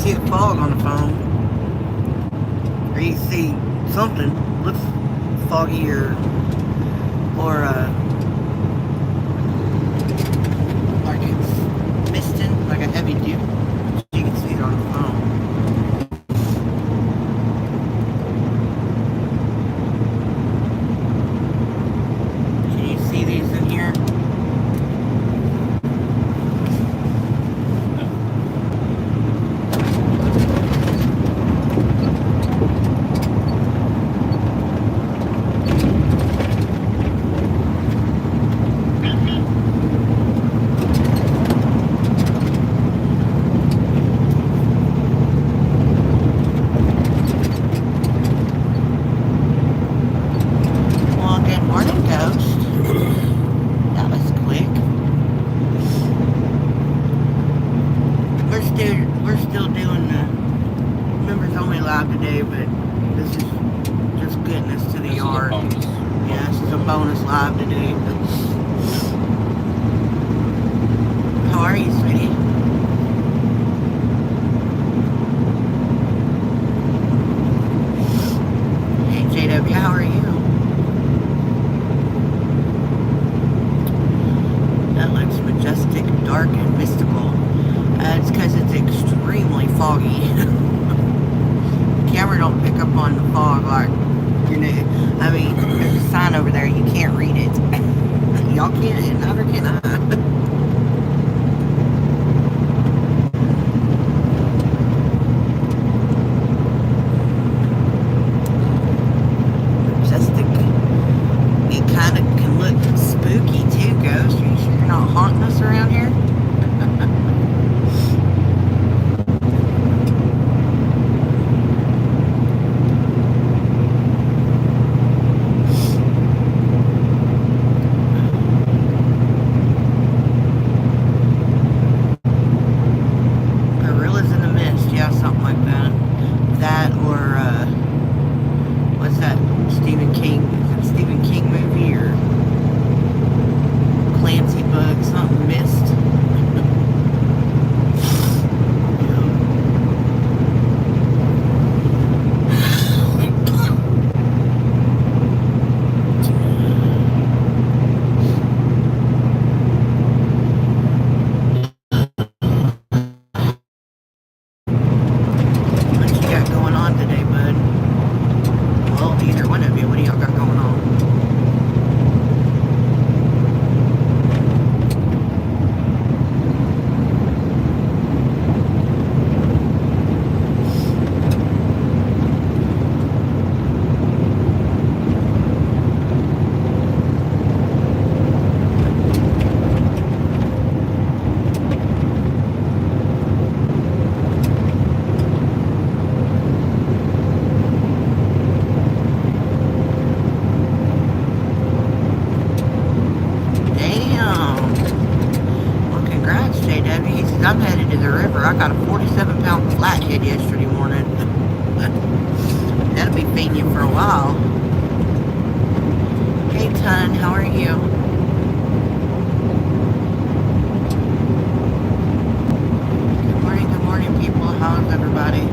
see the fog on the phone, or you see something looks foggy or like it's misting, like a heavy dew. You can see it on the phone. Can you see these in here? We're still doing the members only live today, but this is just getting us to the yard. Yeah, this is a bonus live today. But how are you, sweetie? Hey, JW, how are you? That looks majestic, dark, and mystical. It's because it's extremely foggy. Camera don't pick up on the fog like, you know, I mean, there's a sign over there, you can't read it. Y'all can't, and neither can I. Majestic. It kind of can look spooky too, Ghost. Are you sure you're not haunting us around here? I'm headed to the river. I got a 47-pound flathead yesterday morning. That'll be feeding you for a while. Hey, Ton, how are you? Good morning, people. How's everybody?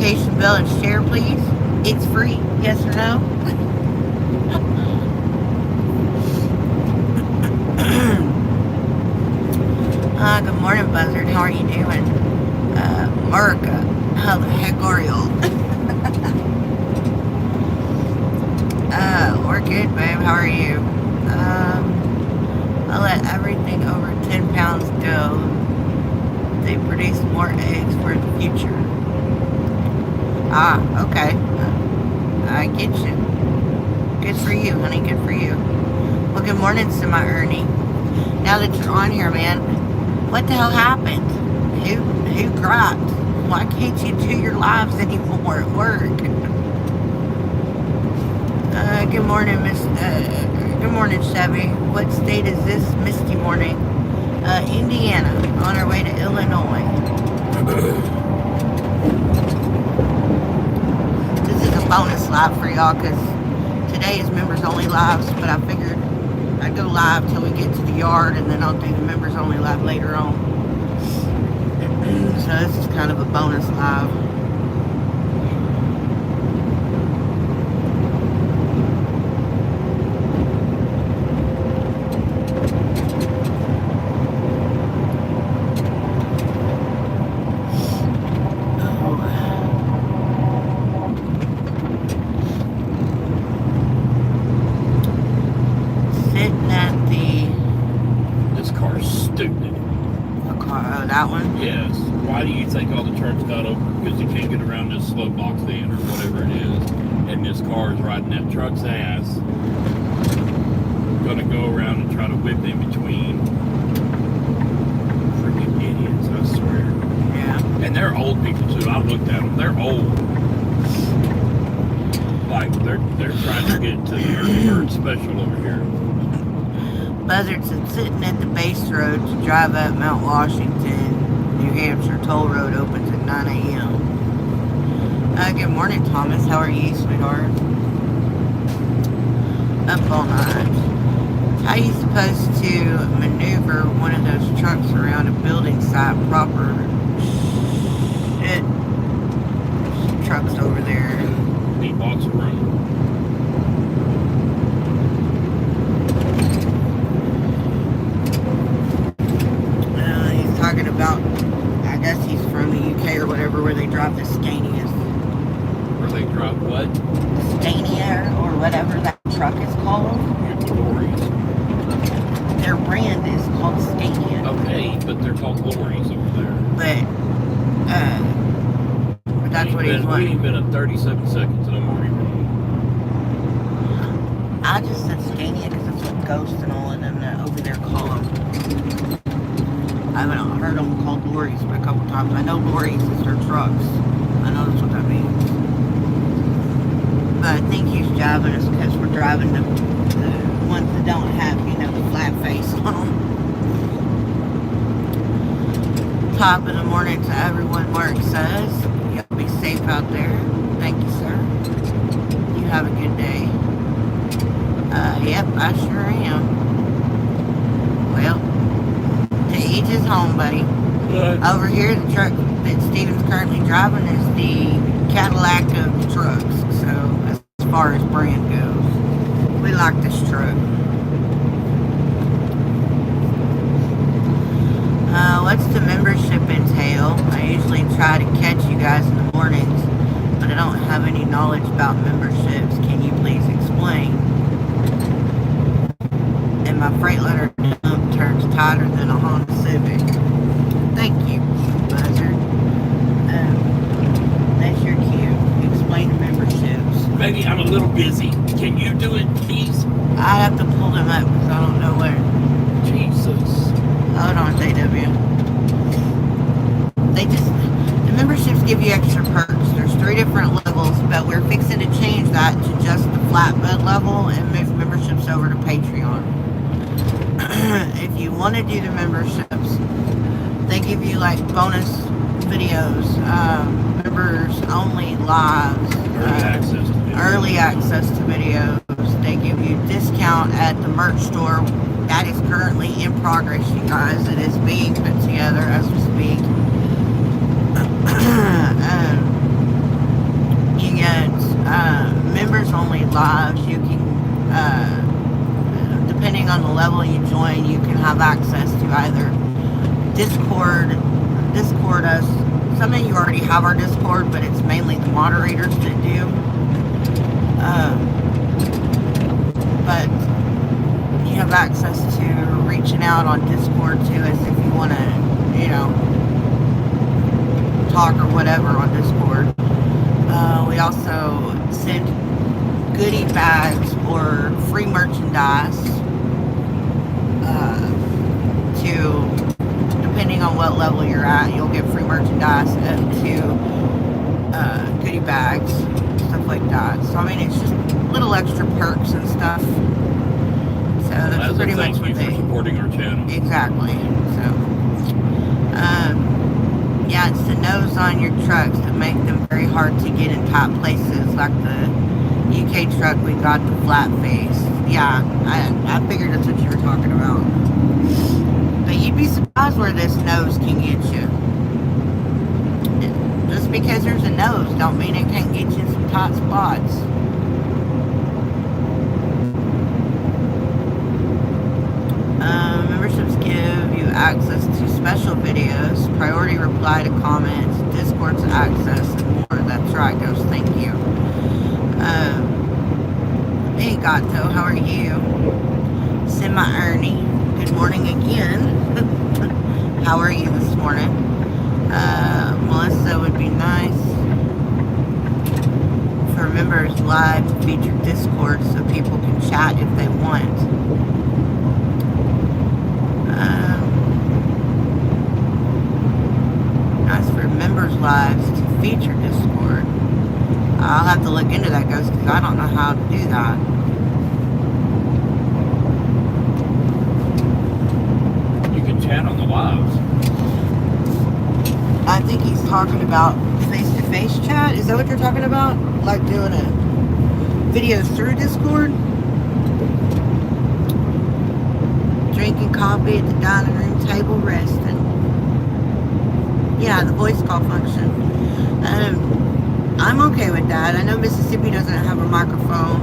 notification bell and share, please. It's free. Yes or no? Good morning, Buzzard. How are you doing? America. How the heck are y'all? We're good, babe. How are you? I let everything over 10 pounds go. They produce more eggs for the future. Okay. I get you. Good for you, honey. Good for you. Well, good morning, Semi-Ernie. Now that you're on here, man, what the hell happened? Who cropped? Why can't you do your lives anymore at work? Good morning, good morning, Chevy. What state is this misty morning? Indiana, on our way to Illinois. This is a bonus live for y'all because today is members only lives, but I figured I'd go live till we get to the yard and then I'll do the members only live later on. So this is kind of a bonus live. That one? Yes. Why do you think all the trucks got over? Because you can't get around this slow box then or whatever it is. And this car is riding that truck's ass. Gonna go around and try to whip in between. Freaking idiots, I swear. Yeah. And they're old people too. I looked at them. They're old. Like they're trying to get to the early bird special over here. Buzzards and sitting at the base road to drive up Mount Washington, New Hampshire. Toll road opens at 9 a.m. Good morning, Thomas. How are you, sweetheart? Up all night. How are you supposed to maneuver one of those trucks around a building site proper? Shit. Some trucks over there. Need lots of room. Talking about, I guess he's from the UK or whatever, where they drive the Scanias. Where they drive what? The Scania or whatever that truck is called. Lorries. Their brand is called Scania. Okay, but they're called lorries over there. But that's what he's wanting. We ain't been at 37 seconds and I'm already wrong. I just said Scania because that's what Ghost and all of them that over there call them. I haven't heard them called lorries but a couple times. I know lorries is their trucks. I know that's what that means. But I think he's driving us because we're driving the ones that don't have, you know, the flat face on them. Top of the morning to everyone, Mark says. Y'all be safe out there. Thank you, sir. You have a good day. Yep, I sure am. Well, to each his home, buddy. What? Over here, the truck that Steven's currently driving is the Cadillac of trucks. So, as far as brand goes, we like this truck. What's the membership entail? I usually try to catch you guys in the mornings, but I don't have any knowledge about memberships. Can you please explain? And my Freightliner dump turns tighter than a Honda Civic. Thank you, Buzzard. That's your cue. Explain the memberships. Maybe I'm a little busy. Can you do it, please? I have to pull them up because I don't know where. Jesus. Hold on, JW. The memberships give you extra perks. There's 3 different levels, but we're fixing to change that to just the flatbed level and move memberships over to Patreon. If you want to do the memberships, they give you like bonus videos, members only lives, early access to videos. They give you discount at the merch store. That is currently in progress, you guys. It is being put together as we speak. moderated lives. You can, depending on the level you join, you can have access to either Discord us. Some of you already have our Discord, but it's mainly the moderators that do. But you have access to reaching out on Discord to us if you want to, talk or whatever on Discord. We also send goodie bags or free merchandise to, depending on what level you're at, you'll get free merchandise up to goodie bags, stuff like that. So I mean, it's just little extra perks and stuff. So that's pretty much what they... Thank you for supporting our channel. Exactly. So, yeah, it's the nose on your trucks that make them very hard to get in tight places, like the UK truck we got, the flat face. Yeah, I figured that's what you were talking about. But you'd be surprised where this nose can get you. Just because there's a nose don't mean it can't get you in some tight spots. Memberships give you access to special videos, priority reply to comments, Discord's access, and more. That's right, Ghost. Thank you. Hey, Gato, how are you? Semi-Ernie, good morning again. How are you this morning? Melissa, would be nice for members live to feature Discord so people can chat if they want. Nice for members lives to feature Discord. I'll have to look into that, Ghost, because I don't know how to do that. You can chat on the lives. I think he's talking about face-to-face chat. Is that what you're talking about? Like doing a videos through Discord? Drinking coffee at the dining room table, resting. Yeah, the voice call function. I'm okay with that. I know Mississippi doesn't have a microphone.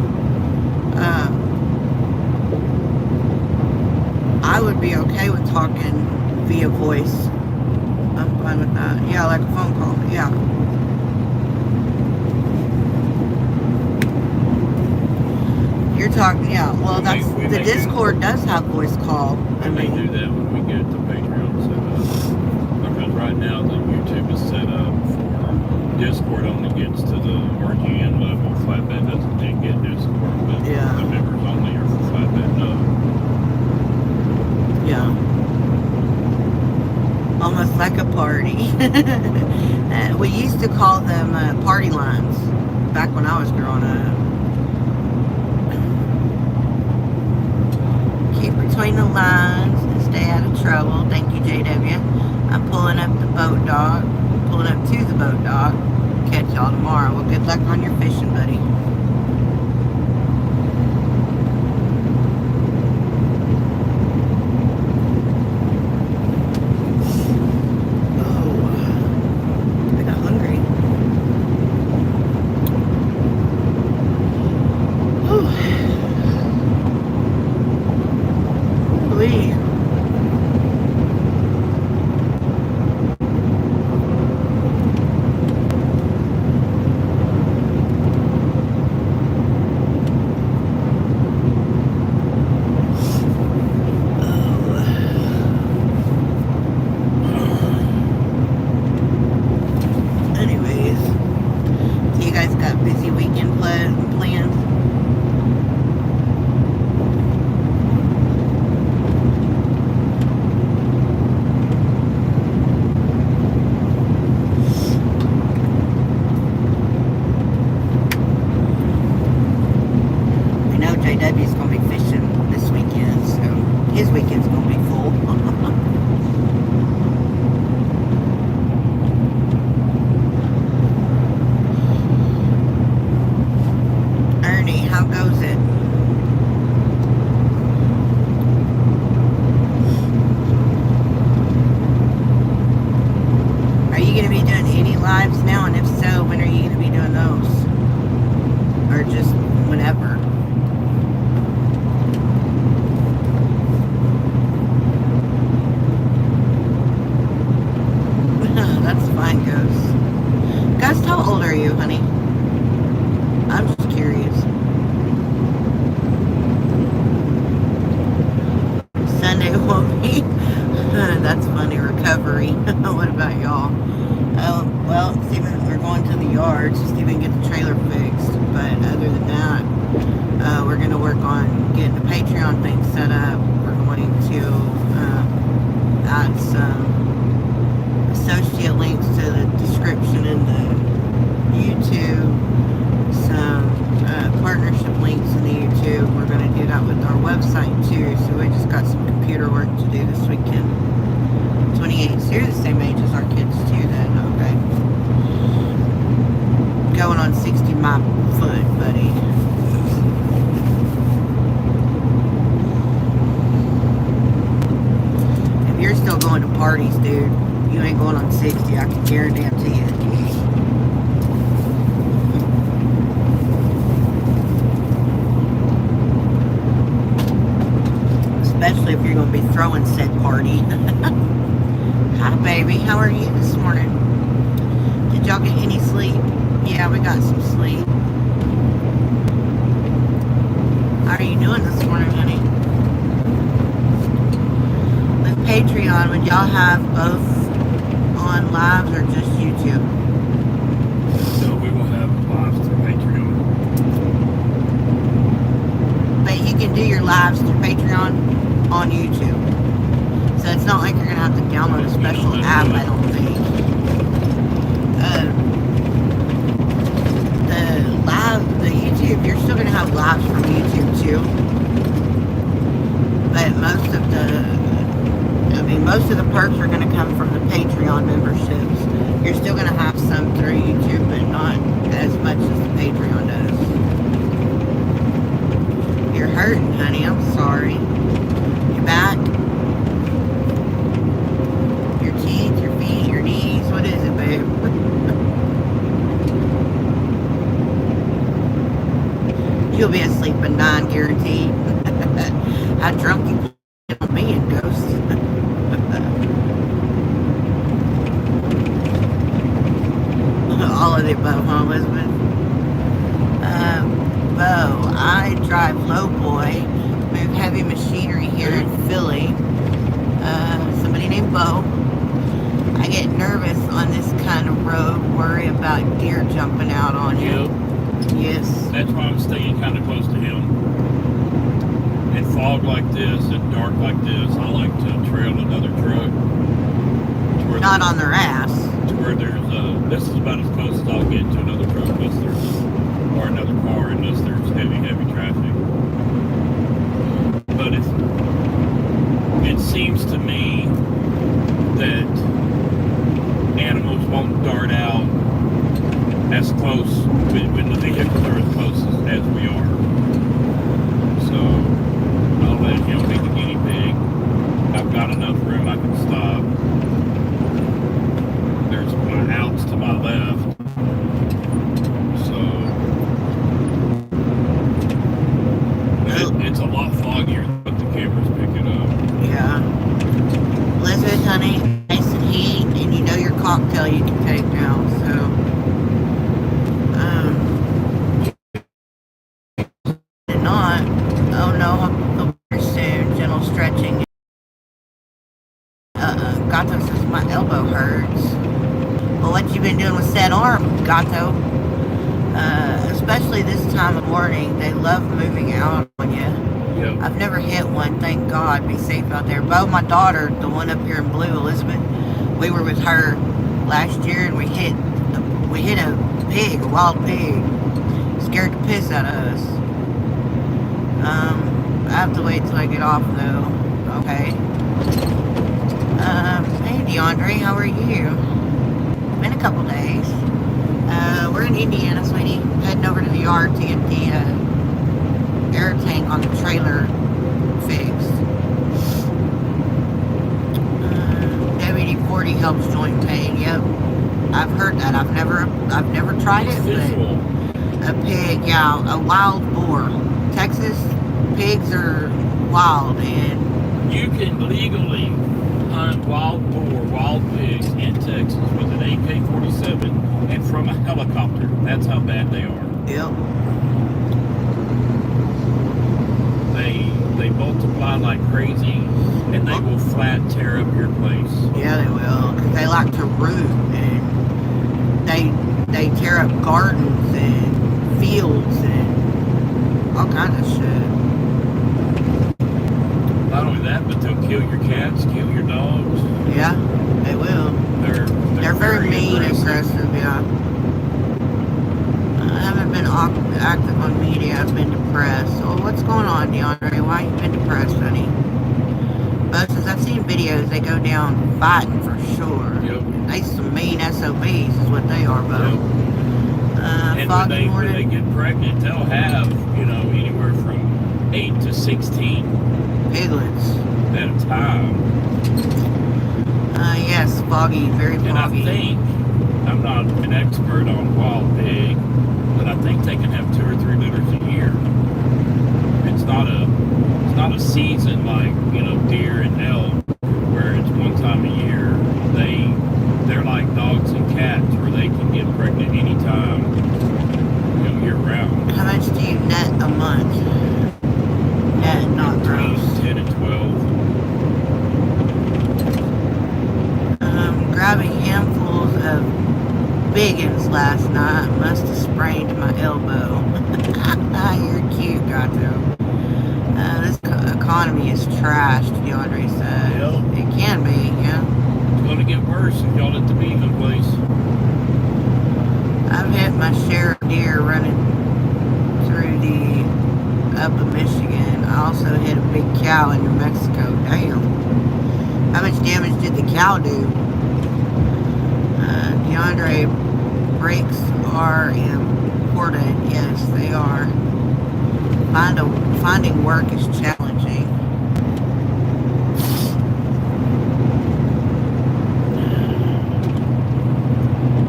I would be okay with talking via voice. I'm fine with that. Yeah, like a phone call. Yeah. You're talking, yeah. Well, that's the Discord does have voice call. We may do that when we get to Patreon set up. Because right now the YouTube is set up for Discord only gets to the RGN level. Flatbed doesn't get Discord, but the members only are for Flatbed no. Yeah. Almost like a party. We used to call them party lines back when I was growing up. Keep between the lines and stay out of trouble. Thank you, JW. I'm pulling up the boat dock. Pulling up to the boat dock. Catch y'all tomorrow. Well, good luck on your fishing, buddy. or just whenever. That's fine, Ghost. Ghost, how old are you, honey? I'm just curious. Sunday won't be. That's funny. Recovery. What about y'all? Oh, well, Steven, we're going to the yard to see if we can get the trailer fixed. But other than that, we're going to work on getting the Patreon thing set up. We're going to add some associate links to the description in the YouTube, some partnership links in the YouTube. We're going to do that with our website too. So we just got some computer work to do this weekend. 28, so you're the same age as our kids too then, okay. Going on 60 my foot, buddy. If you're still going to parties, dude, you ain't going on 60, I can guarantee you. Especially if you're going to be throwing said party. Hi, baby. How are you this morning? Did y'all get any sleep? Yeah, we got some sleep. How are you doing this morning, honey? With Patreon, would y'all have both on lives or just YouTube? So we will have lives through Patreon. But you can do your lives through Patreon on YouTube. So it's not like you're going to have to download a special app, I don't think. The YouTube, you're still going to have lives from YouTube too. But most of the perks are going to come from the Patreon memberships. You're still going to have some through YouTube, but not as much as the Patreon does. You're hurting, honey. I'm sorry. Your back? Your teeth? Your feet? Your knees? What is it, babe? You'll be asleep at 9, guaranteed. How drunk you plan on being, Ghost? All of the above, huh, Elizabeth? Bo, I drive Lowboy, move heavy machinery here in Philly. Somebody named Bo. I get nervous on this kind of road, worry about deer jumping out on you. Yep. Yes. That's why I'm staying kind of close to him. In fog like this and dark like this, I like to trail another truck. Not on their ass. To where there's this is about as close as I'll get to another truck or another car unless there's heavy traffic. But it seems to me that animals won't dart out as close when the vehicles are as close as we are. So I'll let him be the guinea pig. I've got enough room I can stop. There's my outs to my left. So it's a lot foggier than the cameras pick it up. Yeah. Elizabeth, honey, nice and heat, and you know your cocktail you can take now, so. Did not. Oh no, I'll be soon. Gentle stretching. Gato says my elbow hurts. Well, what you been doing with said arm, Gato? Especially this time of morning, they love moving out on you. Yep. I've never hit one, thank God. Be safe out there. Bo, my daughter, the one up here in blue, Elizabeth, we were with her last year and we hit a pig, a wild pig. Scared the piss out of us. I have to wait till I get off though. Okay. Hey DeAndre, how are you? Been a couple days. We're in Indiana, sweetie. Heading over to the yard to get the air tank on the trailer fixed. WD-40 helps joint pain. Yep, I've heard that. I've never tried it, but a pig, yeah, a wild boar. Texas pigs are wild, and You can legally hunt wild boar, wild pigs in Texas with an AK-47 and from a helicopter. That's how bad they are. yep. They multiply like crazy, and they will flat tear up your place. Yeah, they will, because they like to root, and they tear up gardens and fields and all kinds of shit. Not only that, but they'll kill your cats, kill your dogs. Yeah, they will. They're very mean and aggressive, yeah. I haven't been active on media. I've been depressed. So what's going on, DeAndre? Why you been depressed, honey? But since I've seen videos, they go down fighting for sure. Yep. They some mean SOBs is what they are, Bo. Yep. And when they get pregnant, they'll have, anywhere from 8 to 16 piglets at a time. Yes, foggy, very foggy. And I think, I'm not an expert on wild pig, but I think they can have 2 or 3 litters a year. It's not a season like, deer and elk, where it's one time a year. They're like dogs and cats, where they can get pregnant anytime, year round. How much do you net a month? Net, not gross. 10 and 12. Grabbing handfuls of biggins last night. Must have sprained my elbow. You're cute, Gato. This economy is trashed, DeAndre said. Yep. It can be, yeah. It's going to get worse if y'all let the vegan place. I've hit my share of deer running through up in Michigan. I also hit a big cow in New Mexico. Damn. How much damage did the cow do? DeAndre, brakes are important. Yes, they are. Finding work is challenging.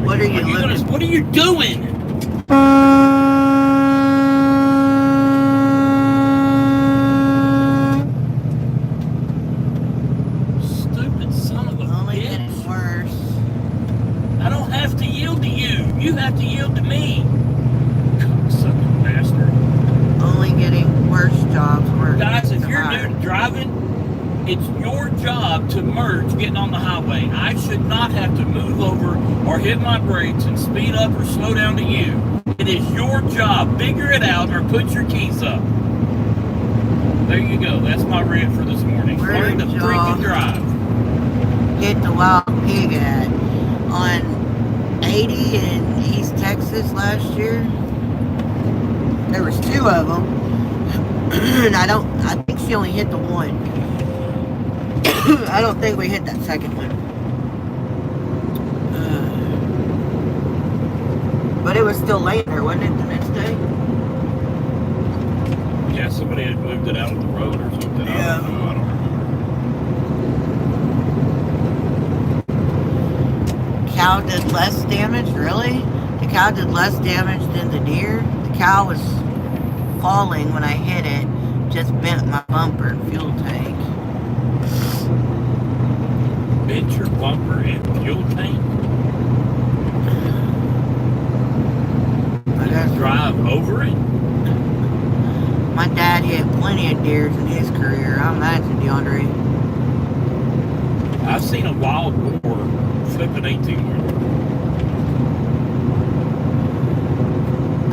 What are you looking? What are you doing? Stupid son of a Only bitch. getting worse. I don't have to yield to you. You have to yield to me. Cocksucking bastard. Only getting worse jobs. Guys, if you're new to driving, it's your job to merge getting on the highway. I should not have to move over or hit my brakes and speed up or slow down to you. It is your job. Figure it out or put your keys up. There you go. That's my rant for this morning. Learn to freaking drive. Hit the wild pig at on 80 in East Texas last year. There was 2 of them, and I think she only hit the one. I don't think we hit that second one. But it was still laying there, wasn't it, the next day? Yeah, somebody had moved it out of the road or something. Yeah. I don't remember. Cow did less damage, really? The cow did less damage than the deer? The cow was falling when I hit it, just bent my bumper and fuel tank. Bent your bumper and fuel tank? Drive over it? My dad hit plenty of deers in his career. I imagine, DeAndre. I've seen a wild boar flip an 18-wheeler.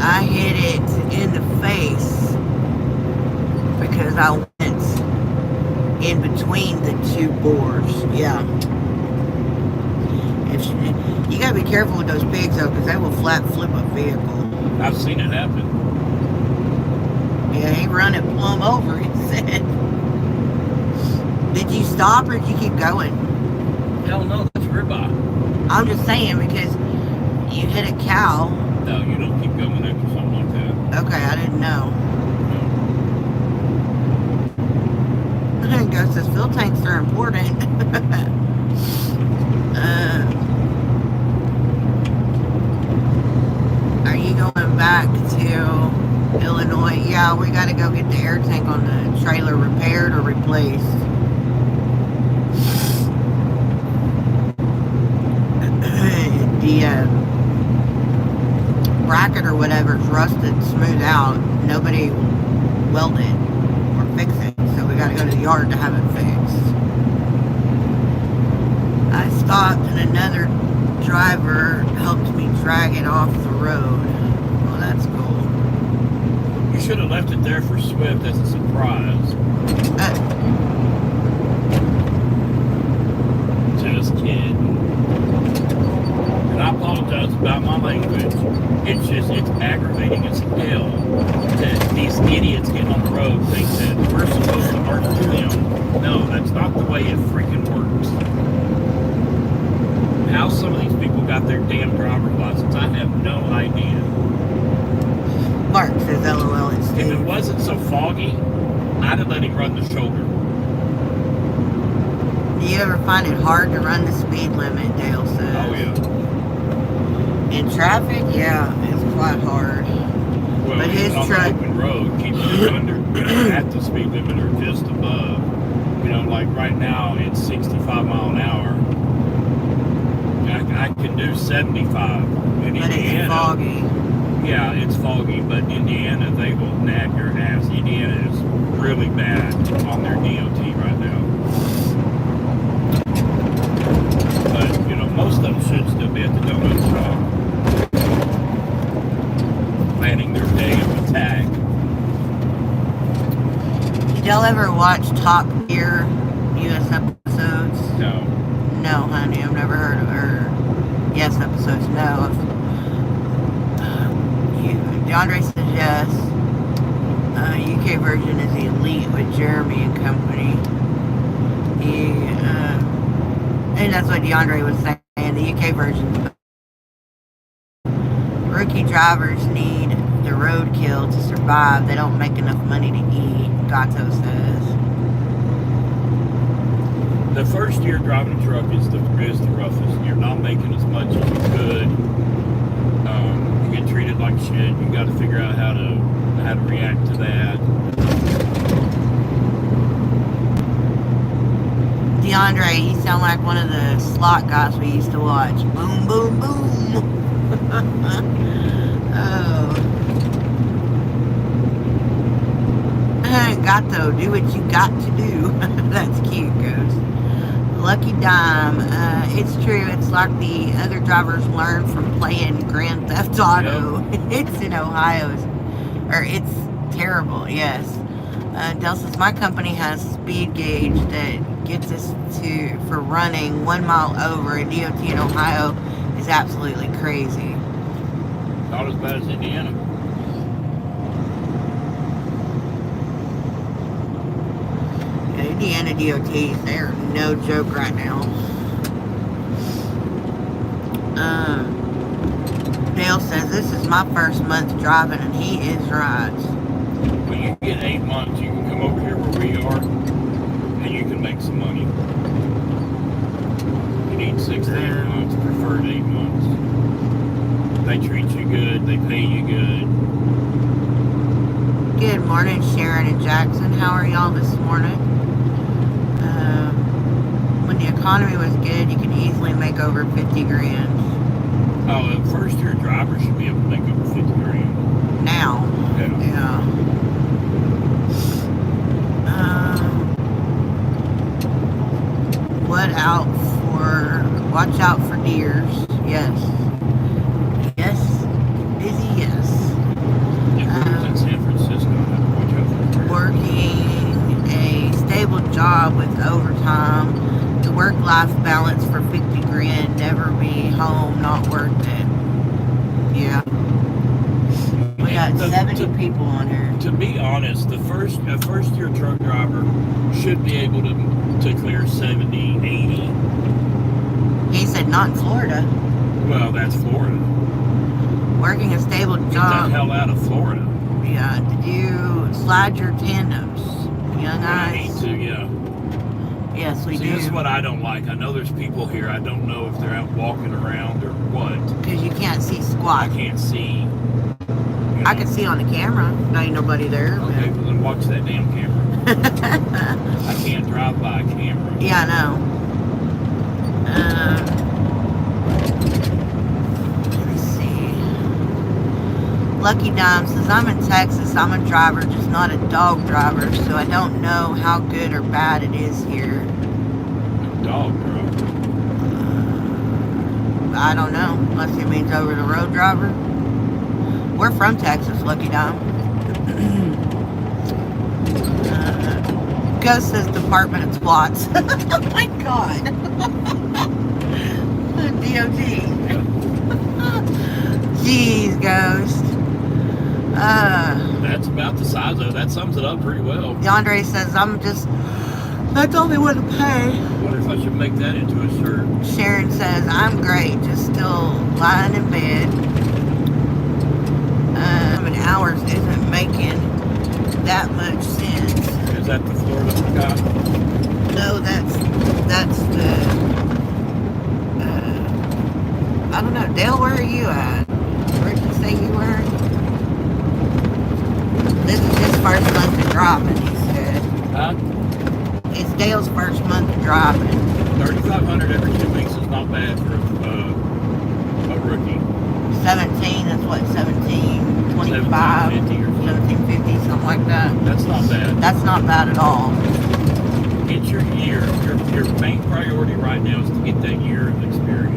I hit it in the face because I went in between the 2 boars. Yeah. You gotta be careful with those pigs though, because they will flat flip a vehicle. I've seen it happen. Yeah, he run it plumb over, he said. Did you stop or did you keep going? Hell no, that's ribeye. I'm just saying because you hit a cow. No, you don't keep going after something like that. Okay, I didn't know. Ghost says fuel tanks are important. Are you going back to Yeah, we got to go get the air tank on the trailer repaired or replaced. The bracket or whatever's rusted, smooth out. Nobody welded or fix it, so we got to go to the yard to have it fixed. I stopped and another driver helped me drag it off the road. Well, that's cool. You should have left it there for Swift as a surprise. Just kidding. And I apologize about my language. It's aggravating as hell that these idiots getting on the road think that we're supposed to argue them. No, that's not the way it freaking works. How some of these people got their damn driver's license, I have no idea. Mark says LOL and Steve. If it wasn't so foggy, I'd have let him run the shoulder. Do you ever find it hard to run the speed limit, Dale says? Oh, yeah. In traffic, yeah, it's quite hard. Well, but his on truck, the open road, keeps it under at the speed limit or just above. You know, like right now, it's 65 mile an hour. I can do 75. In but Indiana, it's foggy. Yeah, it's foggy, but Indiana, they will nab your ass. Indiana is really bad on their DOT right now. But, you know, most of them should still be at the donut shop, planning their day of attack. Did y'all ever watch Top Gear US episodes? No. No, honey, I've never heard of her. Yes episodes, no. DeAndre says yes. UK version is Elite with Jeremy and company. And that's what DeAndre was saying. The UK version. Rookie drivers need the roadkill to survive. They don't make enough money to eat, Gato says. The first year driving a truck is the roughest. You're not making as much as you could. You get treated like shit. You got to figure out how to react to that. DeAndre, you sound like one of the slot guys we used to watch. Boom, boom, boom. Oh. Gato, do what you got to do. That's cute, Ghost. Lucky Dime. It's true. It's like the other drivers learn from playing Grand Theft Auto. Yep. It's in Ohio. Or it's terrible, yes. Del says, my company has a speed gauge that gets us for running 1 mile over, and DOT in Ohio is absolutely crazy. Not as bad as Indiana. Indiana DOTs, they're no joke right now. Dale says, this is my first month driving, and he is right. When you get 8 months, you can come over here where we are, and you can make some money. You need 6 to 8 months, preferred 8 months. They treat you good, they pay you good. Good morning, Sharon and Jackson. How are y'all this morning? When the economy was good, you could easily make over 50 grand. Oh, a first year driver should be able to make over 50 grand. Now. Yeah. Watch out for deers. Yes. Yes. Busy, yes. In San Francisco, watch out for deers. Working a stable job with overtime. The work-life balance for 50 grand. Never be home. Not worth it. Yeah. We got 70 people on here. To be honest, a first-year truck driver should be able to clear 70, 80. He said not in Florida. Well, that's Florida. Working a stable job. Get the hell out of Florida. Yeah. Did you slide your tandems, young eyes? I need to, yeah. Yes, we do. This is what I don't like. I know there's people here. I don't know if they're out walking around or what. Because you can't see squat. I can't see. You I can see on the camera. There ain't nobody there. Okay, well then watch that damn camera. I can't drive by a camera. Yeah, I know. Let's see. Lucky Dime says, I'm in Texas. I'm a driver, just not a dog driver, so I don't know how good or bad it is here. A dog driver? I don't know, unless it means over the road driver. We're from Texas, Lucky Dime. Ghost says Department of Twats. Oh my god. DOT. Jeez, Ghost. That's about the size of it. That sums it up pretty well. DeAndre says, that's all they want to pay. I wonder if I should make that into a shirt. Sharon says, I'm great, just still lying in bed. 7 hours isn't making that much sense. Is that the Florida guy? No, that's the, I don't know. Dale, where are you at? Where did you say you were? This is his first month of driving, he said. Huh? It's Dale's first month of driving. 3,500 every 2 weeks is not bad for a rookie. 17, that's what, 1725? 1750 or something. 1750, something like that. That's not bad. That's not bad at all. It's your year. Your main priority right now is to get that year of experience.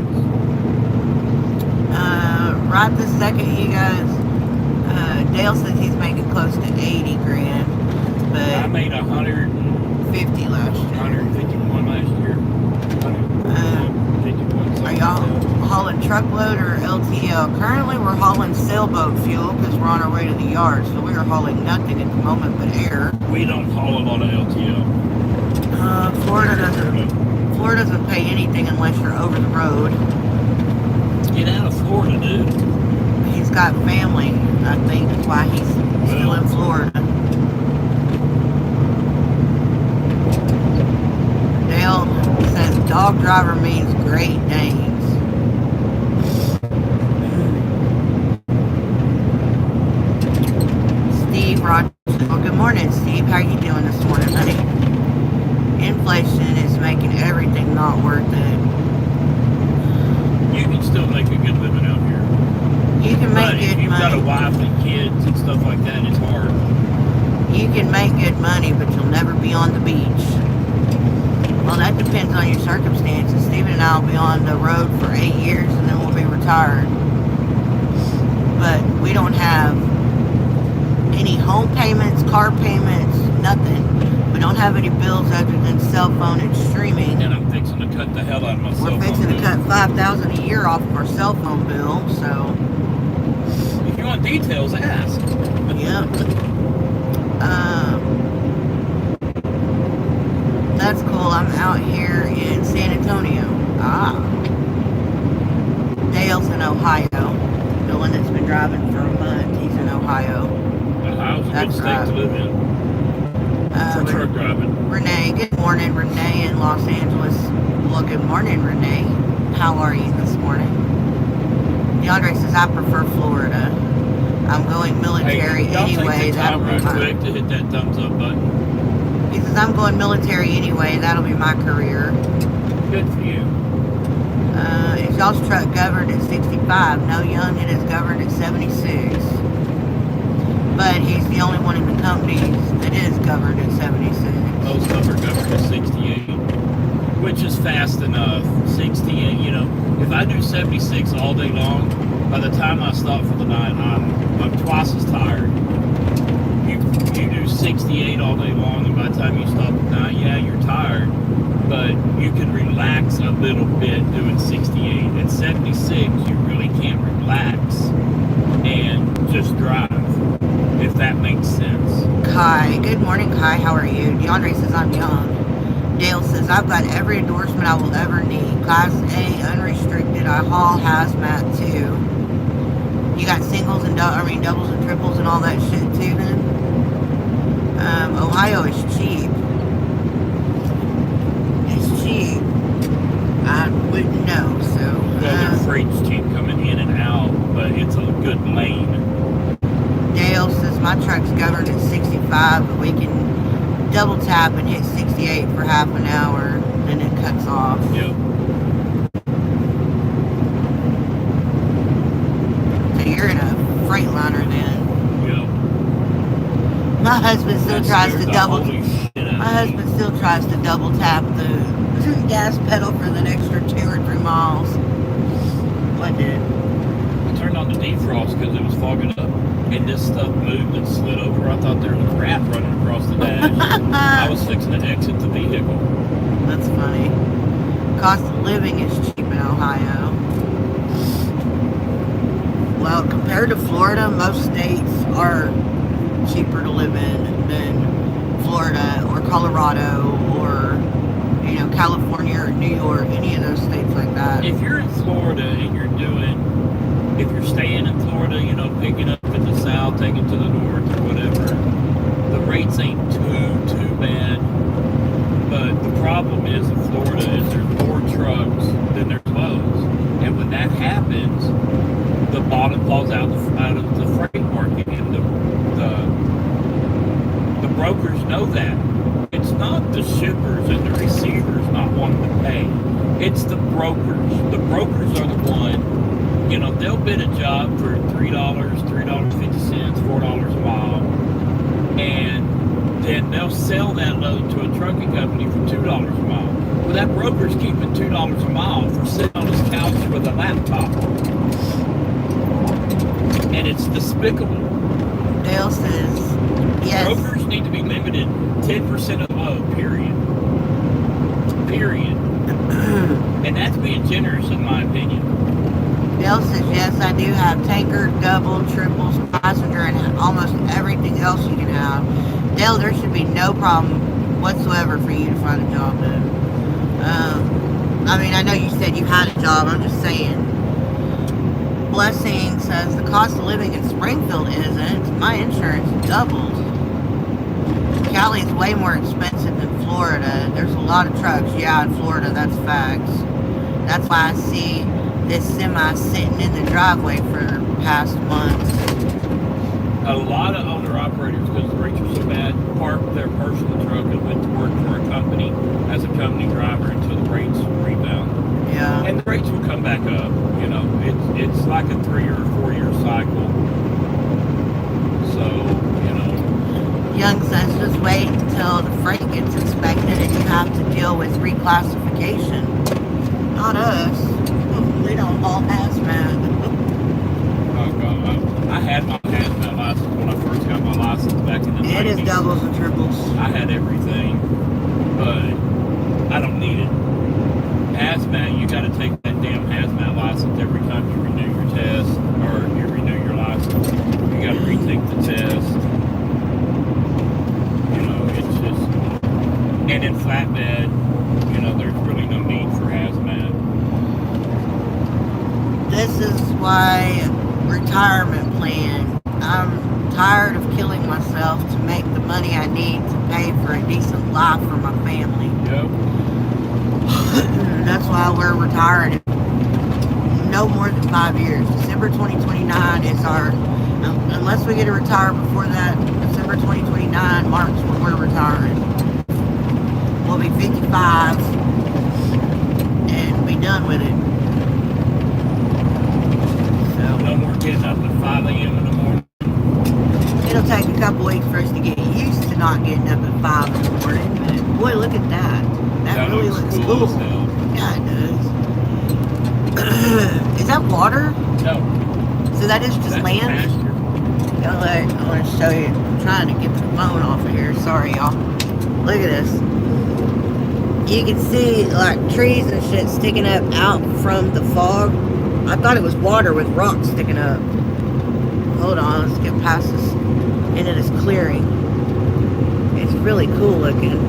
Right this second, you guys, Dale says he's making close to 80 grand, but I made 50 last year. 151 last year. 151. Are y'all hauling truckload or LTL? Currently, we're hauling sailboat fuel because we're on our way to the yard, so we are hauling nothing at the moment but air. We don't haul a lot of LTL. Florida doesn't pay anything unless you're over the road. Get out of Florida, dude. He's got family, I think, that's why he's still in Florida. Dale says dog driver means Great Danes. Steve Rogers. Well, good morning, Steve. How are you doing this morning, honey? Inflation is making everything not worth it. You can still make a good living out here. You can make But good if you've got a money. wife and kids and stuff like that, it's hard. You can make good money, but you'll never be on the beach. Well, that depends on your circumstances. Stephen and I will be on the road for 8 years and then we'll be retired. But we don't have any home payments, car payments, nothing. We don't have any bills other than cell phone and streaming. And I'm fixing to cut the hell out of my cell phone. We're fixing to cut $5,000 a year off of our cell phone bill, so. If you want details, ask. Yep. That's cool. I'm out here in San Antonio. Dale's in Ohio. The one that's been driving for a month, he's in Ohio. Ohio's a good That's state right. to live in. For truck driving. Renee, good morning. Renee in Los Angeles. Well, good morning, Renee. How are you this morning? DeAndre says, I prefer Florida. I'm going military Hey, y'all anyway. take the That'll time be real fine. quick to hit that thumbs up button. He says, I'm going military anyway. That'll be my career. Good for you. Is y'all's truck governed at 65? No, Young, it is governed at 76. But he's the only one in the company that is governed at 76. Most of them are governed at 68, which is fast enough. 68, you know, if I do 76 all day long, by the time I stop for the night, I'm twice as tired. You do 68 all day long, and by the time you stop at night, yeah, you're tired, but you can relax a little bit doing 68. At 76, you really can't relax and just drive, if that makes sense. Kai, good morning, Kai. How are you? DeAndre says, I'm young. Dale says, I've got every endorsement I will ever need. Class A, unrestricted. I haul hazmat too. You got singles and doubles and triples and all that shit too then? Ohio is cheap. It's cheap. I wouldn't know, so. Well, their freight's cheap coming in and out, but it's a good lane. my truck's governed at 65, but we can double tap and hit 68 for half an hour, then it cuts off. Yep. So you're in a Freightliner then. Yep. My husband still tries to double. Holy shit out My of me. husband still tries to double tap the gas pedal for the extra 2 or 3 miles. What did? I turned on the defrost because it was fogging up, and this stuff moved and slid over. I thought there was a rat running across the dash. I was fixing to exit the vehicle. That's funny. Cost of living is cheap in Ohio. Well, compared to Florida, most states are cheaper to live in than Florida or Colorado or, you know, California or New York, any of those states like that. If you're in Florida and if you're staying in Florida, you know, picking up in the south, taking to the north or whatever, the rates ain't too bad. But the problem is in Florida is there's more trucks than there's loads. And when that happens, the bottom falls out of the freight market, and the brokers know that. It's not the shippers and the receivers not wanting to pay. It's the brokers. The brokers are the one, you know, they'll bid a job for $3, $3.50, $4 a mile, and then they'll sell that load to a trucking company for $2 a mile. Well, that broker's keeping $2 a mile for sitting on his couch with a laptop. And it's despicable. Dale says, yes. Brokers need to be limited 10% of the load, period. Period. And that's being generous, in my opinion. Dale says, yes, I do have tanker, double, triples, passenger, and almost everything else you can have. Dale, there should be no problem whatsoever for you to find a job, though. I mean, I know you said you had a job. I'm just saying. Blessing says, the cost of living in Springfield isn't. My insurance doubled. Cali is way more expensive than Florida. There's a lot of trucks. Yeah, in Florida, that's facts. That's why I see this semi sitting in the driveway for past months. A lot of owner-operators, because the rates are so bad, parked their personal truck and went to work for a company as a company driver until the rates rebound. Yeah. And the rates will come back up. You know, it's like a 3 or 4 year cycle. So, you know. Young says, just wait until the freight gets inspected and you have to deal with reclassification. Not us. We don't haul hazmat. Oh, God. I had my hazmat license when I first got my license back in the 90s. It is doubles and triples. I had everything, but I don't need it. Hazmat, you got to take that damn hazmat license every time you renew your test, or you renew your license. You got to retake the test. You know, it's just, and in flatbed, you know, there's really no need for hazmat. This is why retirement plan. I'm tired of killing myself to make the money I need to pay for a decent life for my family. Yep. That's why we're retiring in no more than 5 years. December 2029 is our, unless we get to retire before that, December 2029 marks when we're retiring. We'll be 55 and be done with it. So, No more getting up at 5 a.m. in the morning. it'll take a couple weeks for us to get used to not getting up at 5 in the morning. But boy, look at that. That really looks cool. As hell. Yeah, it does. Is that water? No. So that is just That's land? pasture. I want to show you. I'm trying to get the phone off of here. Sorry, y'all. Look at this. You can see like trees and shit sticking up out from the fog. I thought it was water with rocks sticking up. Hold on, let's get past this into this clearing. It's really cool looking.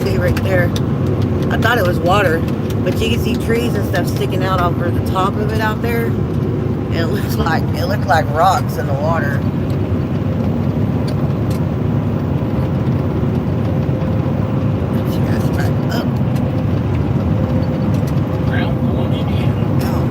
See right there. I thought it was water, but you can see trees and stuff sticking out over the top of it out there. And it looked like rocks in the water. Get you guys back up. Ground going in. Oh.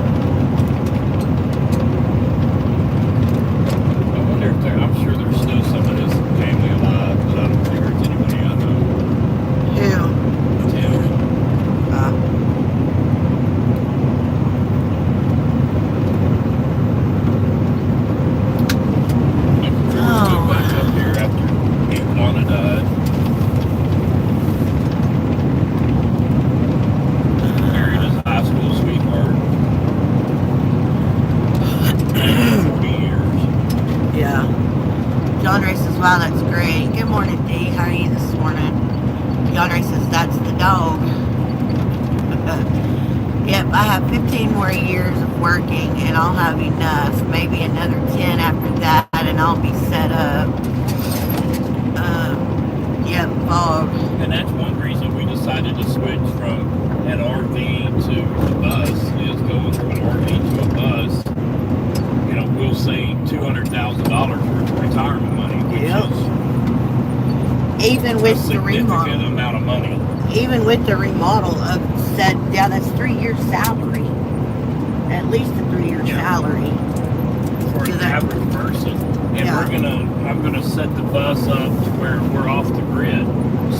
That's the dog. Yep, I have 15 more years of working and I'll have enough. Maybe another 10 after that and I'll be set up. Yep, fog. And that's one reason we decided to switch from an RV to a bus, is going from an RV to a bus. You know, we'll save $200,000 worth of retirement money, which is even with the remodel. Significant amount of money. Even with the remodel of said, yeah, that's 3 years salary. At least a 3 year salary. For an average person. And I'm gonna set the bus up to where we're off the grid.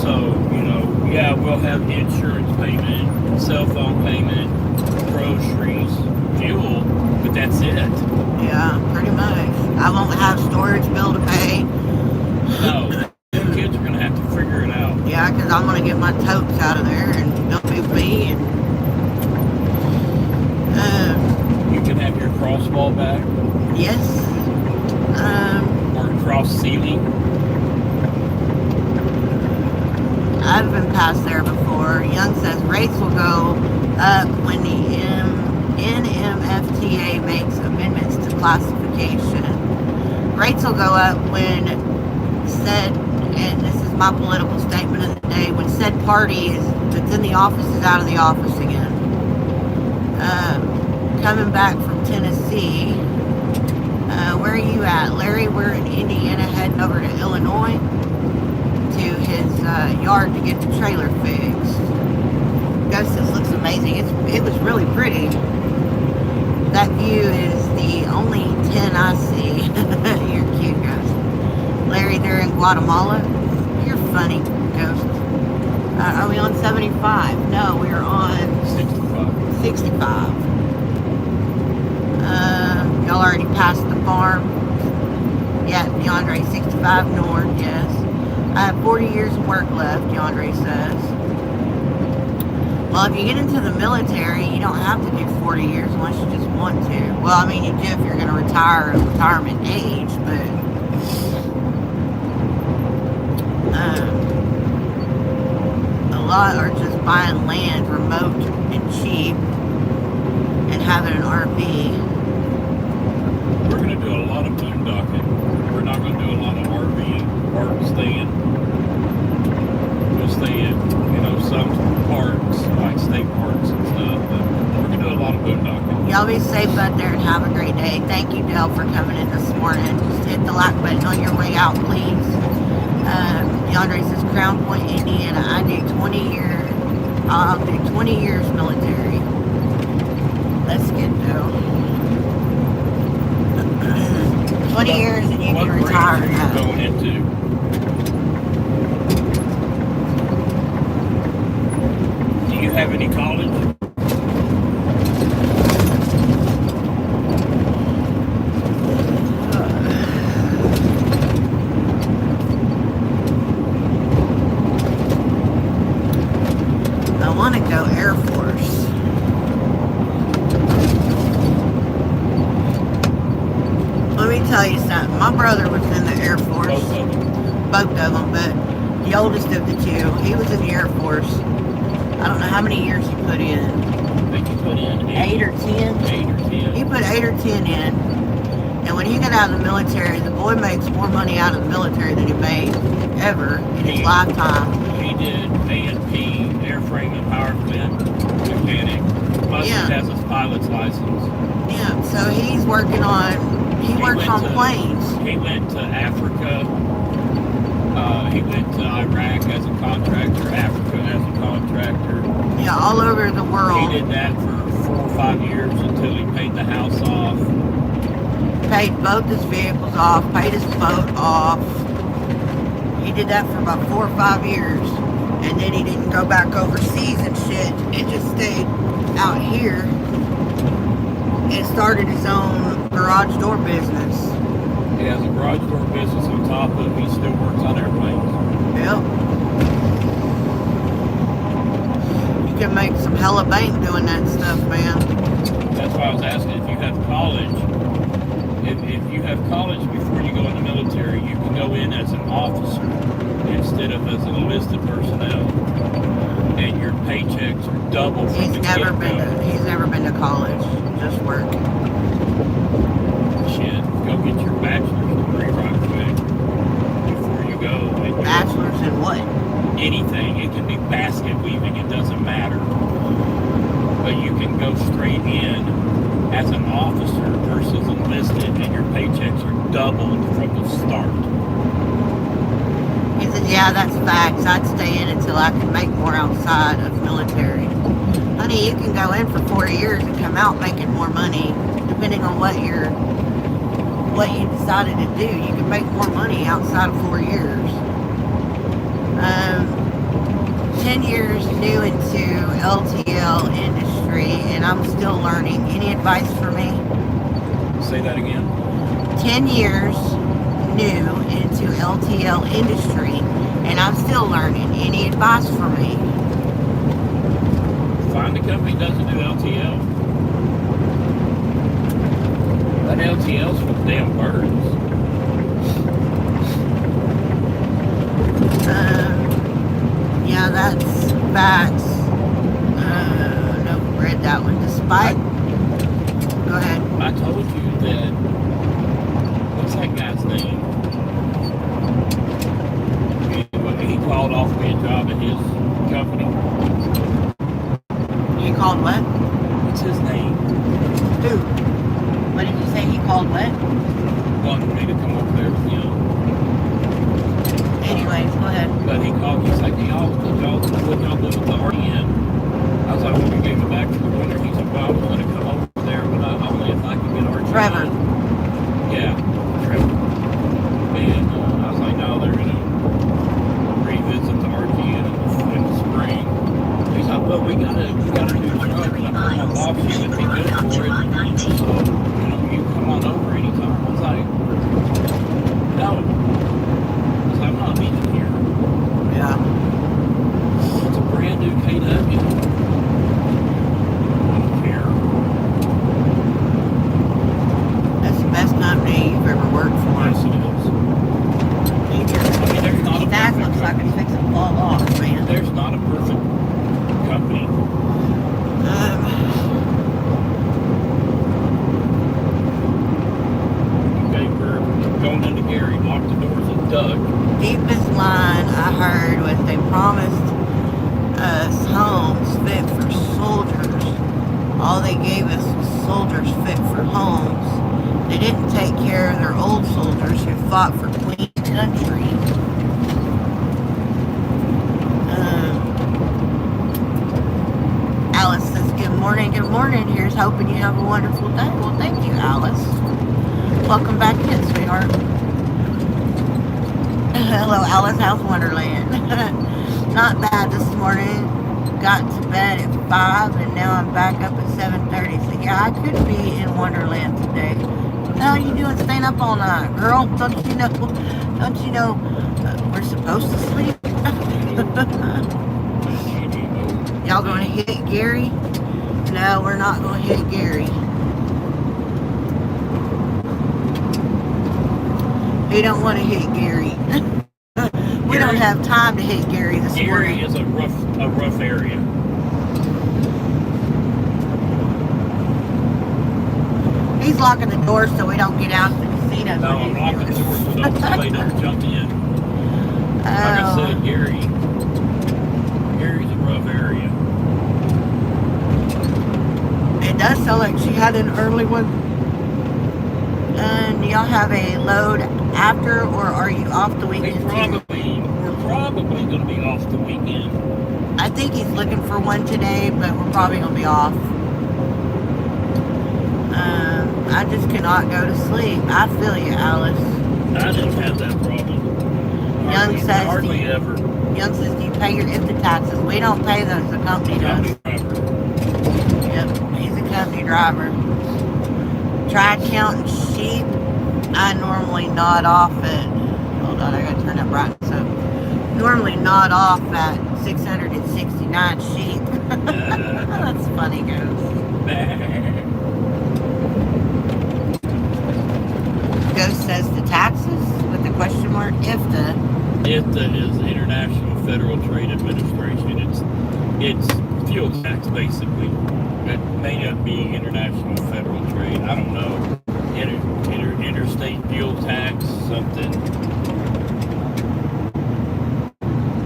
So, you know, yeah, we'll have insurance payment, cell phone payment, groceries, fuel, but that's it. Yeah, pretty much. I won't have storage bill to pay. No, the kids are gonna have to figure it out. Yeah, because I'm gonna get my totes out of there and they'll move me and you can have your crosswall back. yes. Or cross ceiling. I've been past there before. Young says rates will go up when the NMFTA makes amendments to classification. Rates will go up when said, and this is my political statement of the day, when said party that's in the office is out of the office again. Coming back from Tennessee. Where are you at, Larry? We're in Indiana, heading over to Illinois to his yard to get the trailer fixed. Ghost says looks amazing. It was really pretty. That view is the only 10 I see. You're cute, Ghost. Larry, they're in Guatemala. You're funny, Ghost. Are we on 75? No, we are on 65. Y'all already passed the farm. Yeah, DeAndre, 65 north, yes. I have 40 years of work left, DeAndre says. Well, if you get into the military, you don't have to do 40 years unless you just want to. Well, I mean, you do if you're going to retire at retirement age, but a lot are just buying land remote and cheap and having an RV. We're going to do a lot of boondocking. We're not going to do a lot of RV park staying. We'll stay in, you know, some parks, like state parks and stuff, but we're going to do a lot of boondocking. Y'all be safe out there and have a great day. Thank you, Dell, for coming in this morning. Just hit the like button on your way out, please. DeAndre says, Crown Point, Indiana. I do 20 years. I'll do 20 years military. Let's get Dell. 20 years and you can retire now. What branch are you going into? Do you have any college? I want to go Air Force. Let me tell you something. My brother was in the Air Force. Both of them, but the oldest of the two, he was in the Air Force. I don't know how many years he put in. I think he put in 8 or 10? 8 or 10. He put 8 or 10 in. And when he got out of the military, the boy makes more money out of the military than he made ever in his lifetime. He did A&P, airframe and power plant mechanic. Plus he has his pilot's license. Yeah, so he's working on, he works on planes. He went to Africa. He went to Iraq as a contractor, Africa as a contractor. Yeah, all over the world. He did that for 4 or 5 years until he paid the house off. Paid both his vehicles off, paid his boat off. He did that for about 4 or 5 years. And then he didn't go back overseas and shit. And just stayed out here. And started his own garage door business. He has a garage door business on top of it. He still works on airplanes. Yep. You can make some hella bank doing that stuff, man. That's why I was asking if you have college. If you have college before you go in the military, you can go in as an officer instead of as an enlisted personnel. paychecks are double from He's the never get-go. he's never been to college. Just work. Shit, go get your bachelor's degree right quick before you go. And Bachelor's in what? anything. It can be basket weaving. It doesn't matter. But you can go straight in as an officer versus enlisted, and your paychecks are doubled from the start. He said, yeah, that's facts. I'd stay in until I could make more outside of military. Honey, you can go in for 4 years and come out making more money, depending on what you decided to do. You can make more money outside of 4 years. 10 years new into LTL industry, and I'm still learning. Any advice for me? Say that again. 10 years new into LTL industry, and I'm still learning. Any advice for me? Find a company that doesn't do LTL. That LTL's for the damn birds. Yeah, that's facts. No, read that one. Despite. Go ahead. I told you that. What's that guy's name? He called off me a job at his company. He called what? What's his name? Who? What did you say? He called what? Wanted me to come over there with him. Anyways, go ahead. But he called. He's like, y'all do with the RN? I was like, well, we gave it back to the winter. He said, well, I was going to come over there, but only if I could get RN. Trevor. Yeah, Trevor. And I was like, no, they're going to revisit the RN in the spring. He's like, well, we got a new truck. And I told my boss she would be good for it. So, you come on over anytime. I was like, no. I was like, I'm not meeting here. Yeah. It's a brand new KW. I don't care. That's the best company you've ever worked for. Yes, it is. There's not a That perfect looks like it's fixing to fall off, man. There's not a perfect company. Okay, we're going into Gary. Lock the doors and duck. Deepest line I heard was they promised us homes fit for soldiers. All they gave us was soldiers fit for homes. They didn't take care of their old soldiers who fought for Queen Country. Alice says, good morning, good morning. Here's hoping you have a wonderful day. Well, thank you, Alice. Welcome back in, sweetheart. Hello, Alice. How's Wonderland? Not bad this morning. Got to bed at 5 and now I'm back up at 7:30. So yeah, I could be in Wonderland today. What the hell are you doing staying up all night, girl? Don't you know we're supposed to sleep? Y'all gonna hit Gary? No, we're not gonna hit Gary. We don't want to hit Gary. We don't have time to hit Gary this morning. Gary is a rough area. He's locking the door so we don't get out of the casino. No, I'm locking the door so somebody don't jump in. Like I said, Gary's a rough area. It does sound like she had an early one. And y'all have a load after, or are you off the weekend? We're probably going to be off the weekend. I think he's looking for one today, but we're probably going to be off. I just cannot go to sleep. I feel you, Alice. I didn't have that problem. Young says, hardly ever. Young says, do you pay your IFTA taxes? We don't pay those. The company does. Yep, he's a company driver. Tried counting sheep. I normally nod off at, hold on, I gotta turn that brightness up. Normally nod off at 669 sheep. That's funny, Ghost. Ghost says the taxes with the question mark. IFTA IFTA is International Federal Trade Administration. It's fuel tax, basically. It may not be international federal trade. I don't know. Interstate fuel tax, something.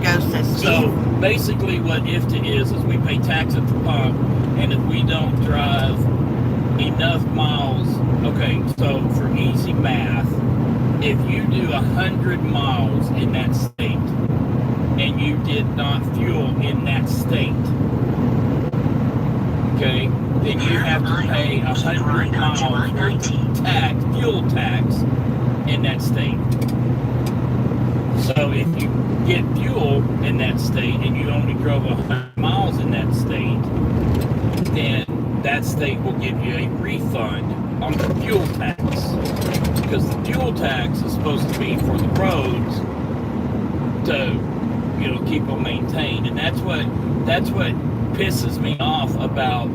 Ghost says, So basically, what IFTA is we pay tax at the pump, and if we don't drive enough miles, okay. So for easy math, if you do 100 miles in that state, and you did not fuel in that state, okay, then you have to pay 100 miles worth of fuel tax in that state. So if you get fuel in that state and you only drove 100 miles in that state, then that state will give you a refund on the fuel tax. Because the fuel tax is supposed to be for the roads to, keep them maintained. And that's what pisses me off about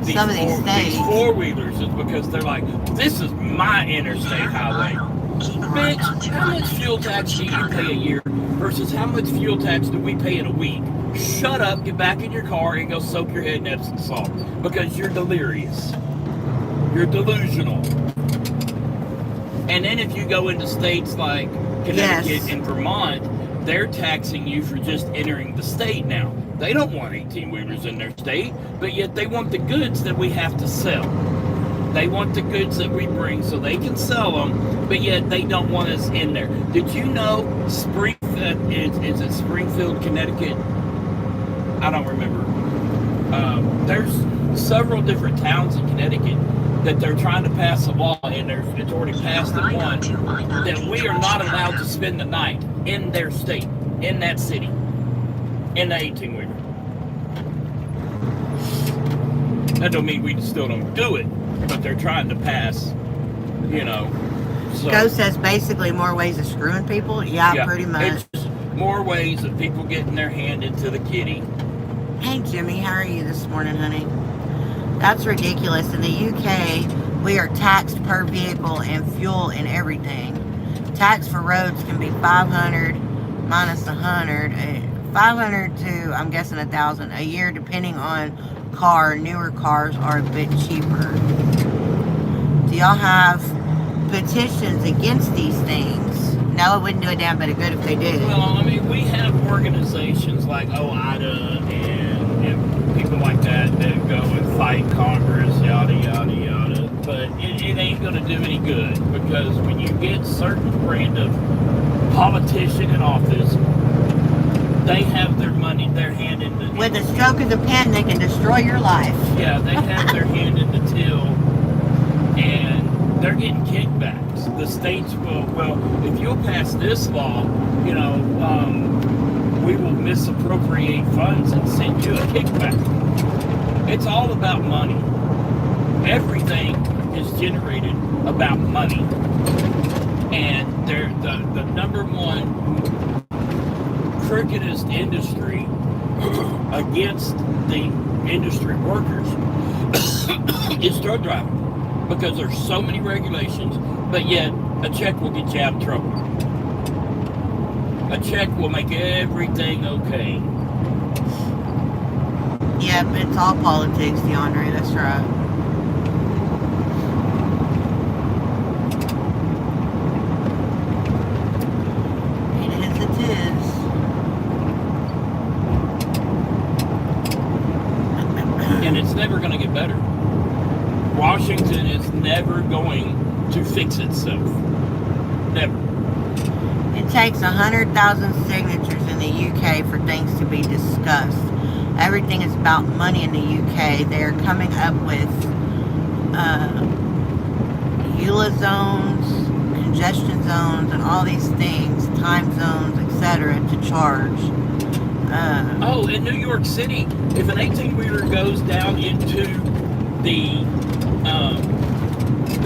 these four-wheelers, is because they're like, this is my interstate highway. Bitch, how much fuel tax do you pay a year versus how much fuel tax do we pay in a week? Shut up, get back in your car, and go soak your head in Epsom salt. Because you're delirious. You're delusional. And then if you go into states like Connecticut and Vermont, they're taxing you for just entering the state now. They don't want 18-wheelers in their state, but yet they want the goods that we have to sell. They want the goods that we bring so they can sell them, but yet they don't want us in there. Did you know Springfield, is it Springfield, Connecticut? I don't remember. There's several different towns in Connecticut that they're trying to pass a law, and it's already passed in one, that we are not allowed to spend the night in their state, in that city, in the 18-wheeler. That don't mean we still don't do it, but they're trying to pass, So, Ghost says basically more ways of screwing people. Yeah, pretty much. It's just more ways of people getting their hand into the kitty. Hey Jimmy, how are you this morning, honey? That's ridiculous. In the UK, we are taxed per vehicle and fuel and everything. Tax for roads can be 500 minus 100, 500 to, I'm guessing, 1,000 a year, depending on car. Newer cars are a bit cheaper. Do y'all have petitions against these things? No, it wouldn't do a damn bit of good if they did. Well, I mean, we have organizations like OIDA and people like that go and fight Congress, yada, yada, yada. But it ain't going to do any good, because when you get certain brand of politician in office, they have their money, their hand in the... With a stroke of the pen, they can destroy your life. Yeah, they have their hand in the till, and they're getting kickbacks. The states will, if you'll pass this law, we will misappropriate funds and send you a kickback. It's all about money. Everything is generated about money. And they're the number one crookedest industry against the industry workers is drug driving. Because there's so many regulations, but yet a check will get you out of trouble. A check will make everything okay. Yep, it's all politics, DeAndre, that's right. It is. And it's never going to get better. Washington is never going to fix itself. Never. It takes 100,000 signatures in the UK for things to be discussed. Everything is about money in the UK. They are coming up with EULA zones, congestion zones, and all these things, time zones, etc., to charge. In New York City, if an 18-wheeler goes down into the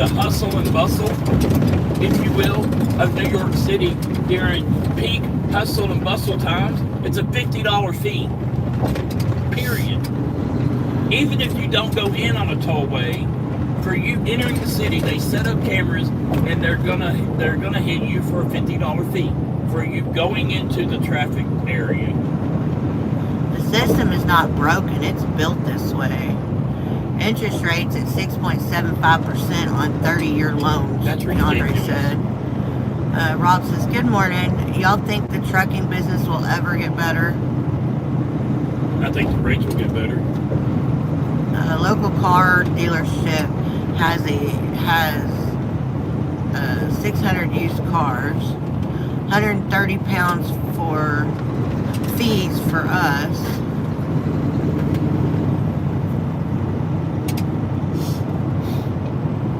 hustle and bustle, if you will, of New York City during peak hustle and bustle times, it's a $50 fee. Period. Even if you don't go in on a tollway, for you entering the city, they set up cameras and they're gonna hit you for a $50 fee for you going into the traffic area. The system is not broken. It's built this way. Interest rates at 6.75% on 30-year loans. That's DeAndre ridiculous. said. Rob says, good morning. Y'all think the trucking business will ever get better? I think the rates will get better. A local car dealership has 600 used cars, 130 pounds for fees for us.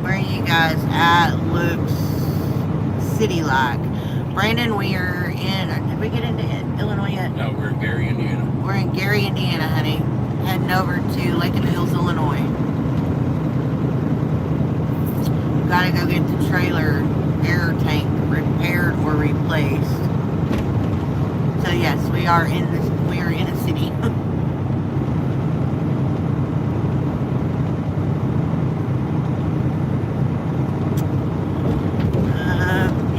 Where are you guys at, Luke's City like? Brandon, we are in, did we get into Illinois yet? No, we're in Gary, Indiana. We're in Gary, Indiana, honey. Heading over to Lake in the Hills, Illinois. Gotta go get the trailer air tank repaired or replaced. So yes, we are in a city.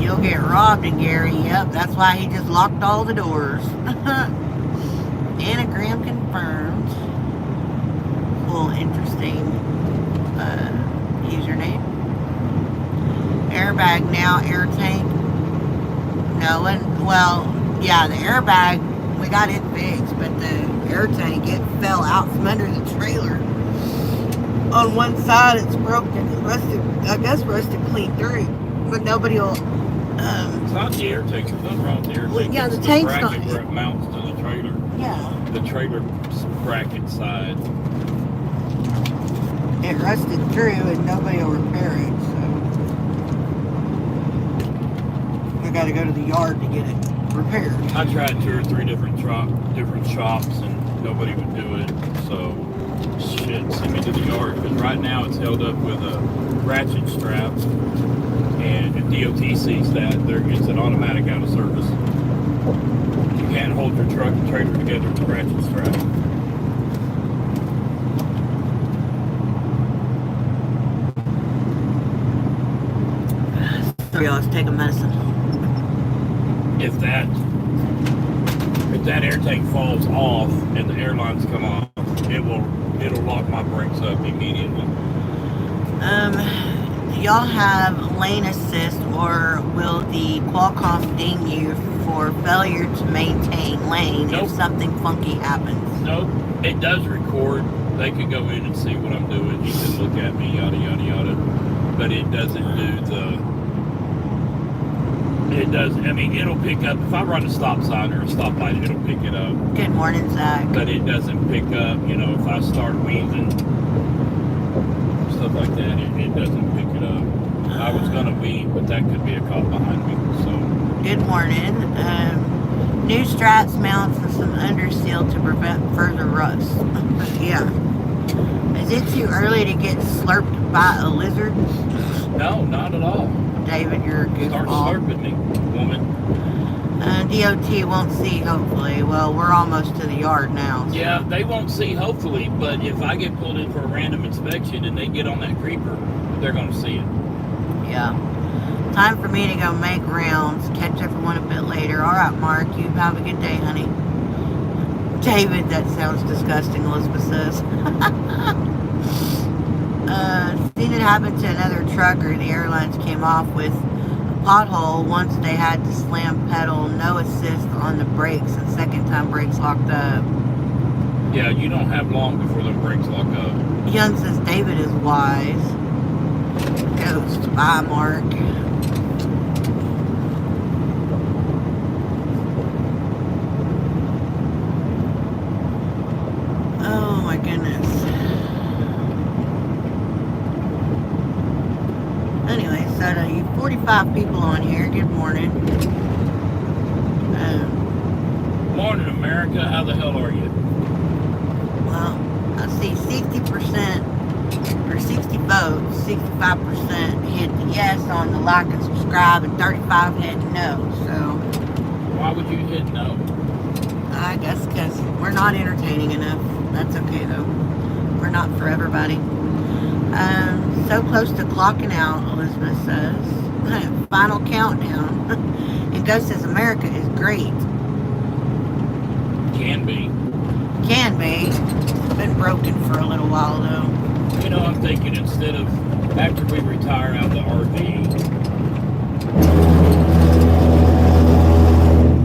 You'll get robbed in Gary. Yep, that's why he just locked all the doors. Anagram confirmed. Cool, interesting username. Airbag now, air tank. No, well, yeah, the airbag, we got it fixed, but the air tank, it fell out from under the trailer. On one side, it's broken. It rusted, I guess rusted clean through. But nobody will, It's not the air tank. There's nothing wrong with the air tank. Well, yeah, It's the tank's bracket not- where it mounts to the trailer. yeah, The trailer bracket side. it rusted through and nobody will repair it, so. I gotta go to the yard to get it repaired. I tried 2 or 3 different shops and nobody would do it. So, shit, send me to the yard. Because right now it's held up with a ratchet strap. And if DOT sees that, it's an automatic out of service. You can't hold your truck and trailer together with a ratchet strap. Sorry, I was taking medicine. If that air tank falls off and the airlines come off, it'll lock my brakes up immediately. Y'all have lane assist, or will the Qualcomm ding you for failure to maintain lane Nope. if something funky happens? Nope, it does record. They could go in and see what I'm doing. You can look at me, yada yada yada. But it doesn't do it does. I mean, it'll pick up if I run a stop sign or a stoplight. It'll pick it up. Good morning, Zach. But it doesn't pick up. You know, if I start weaving stuff like that, it doesn't pick it up. I was gonna weave, but that could be a cop behind me. So. Good morning. New straps, mounts, and some underseal to prevent further rust. Yeah. Is it too early to get slurped by a lizard? No, not at all. David, you're a Start goofball. slurping me, woman. DOT won't see, hopefully. Well, we're almost to the yard now. So. Yeah, they won't see, hopefully, but if I get pulled in for a random inspection and they get on that creeper, they're going to see it. Yeah. Time for me to go make rounds. Catch everyone a bit later. All right, Mark. You have a good day, honey. David, that sounds disgusting, Elizabeth says. Seen it happen to another trucker. The airlines came off with a pothole once they had to slam pedal, no assist on the brakes, and second time brakes locked up. Yeah, you don't have long before the brakes lock up. Young says David is wise. Ghost. Bye, Mark. Oh my goodness. Anyway, so you 45 people on here. Good morning. Morning, America. How the hell are you? Well, I see 60% or 60 votes, 65% hit the yes on the like and subscribe, and 35 hit no. So Why would you hit no? I guess because we're not entertaining enough. That's okay though. We're not for everybody. So close to clocking out, Elizabeth says. Final countdown. And Ghost says America is great. Can be. Can be. It's been broken for a little while though. You know, I'm thinking instead of after we retire out of the RV.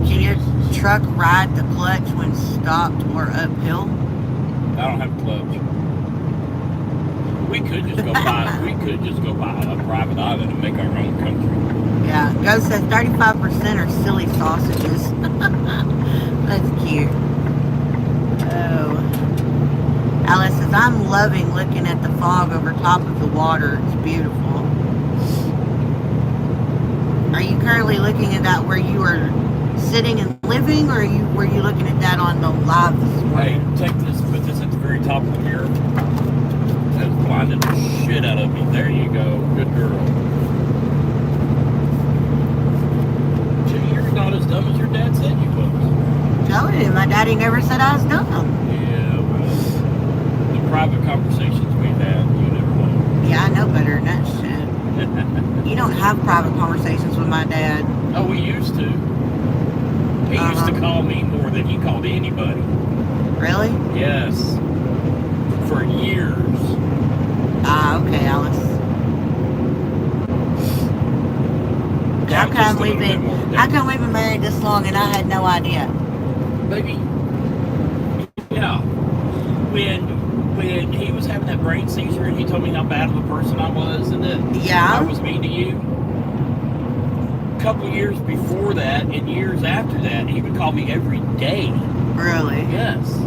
Can your truck ride the clutch when stopped or uphill? I don't have a clutch. We could just go buy a private island and make our own country. Yeah, Ghost says 35% are silly sausages. That's cute. Oh. Alice says, I'm loving looking at the fog over top of the water. It's beautiful. Are you currently looking at that where you are sitting and living, or were you looking at that on the live this morning? Hey, take this, put this at the very top of the mirror. That's blinded the shit out of me. There you go. Good girl. You're not as dumb as your dad said you was. Told you, my daddy never said I was dumb. Yeah, well, the private conversations we've had, you never know. Yeah, I know better than that shit. You don't have private conversations with my dad. Oh, we used to. He used to call me more than he called anybody. Really? Yes. For years. Ah, okay, Alice. How come we've been married this long and I had no idea? Baby, yeah. When he was having that brain seizure and he told me how bad of a person I was and that I was mean to you, a couple years before that and years after that, he would call me every day. Really? Yes.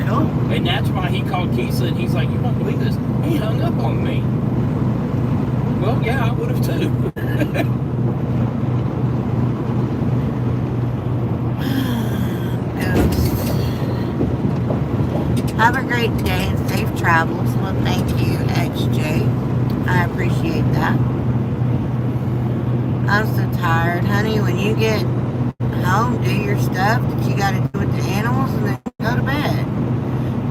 Cool. And that's why he called Keisa and he's like, you won't believe this. He hung up on me. Well, yeah, I would have too. Have a great day and safe travels. Well, thank you, XJ. I appreciate that. I'm so tired, honey. When you get home, do your stuff that you got to do with the animals and then go to bed.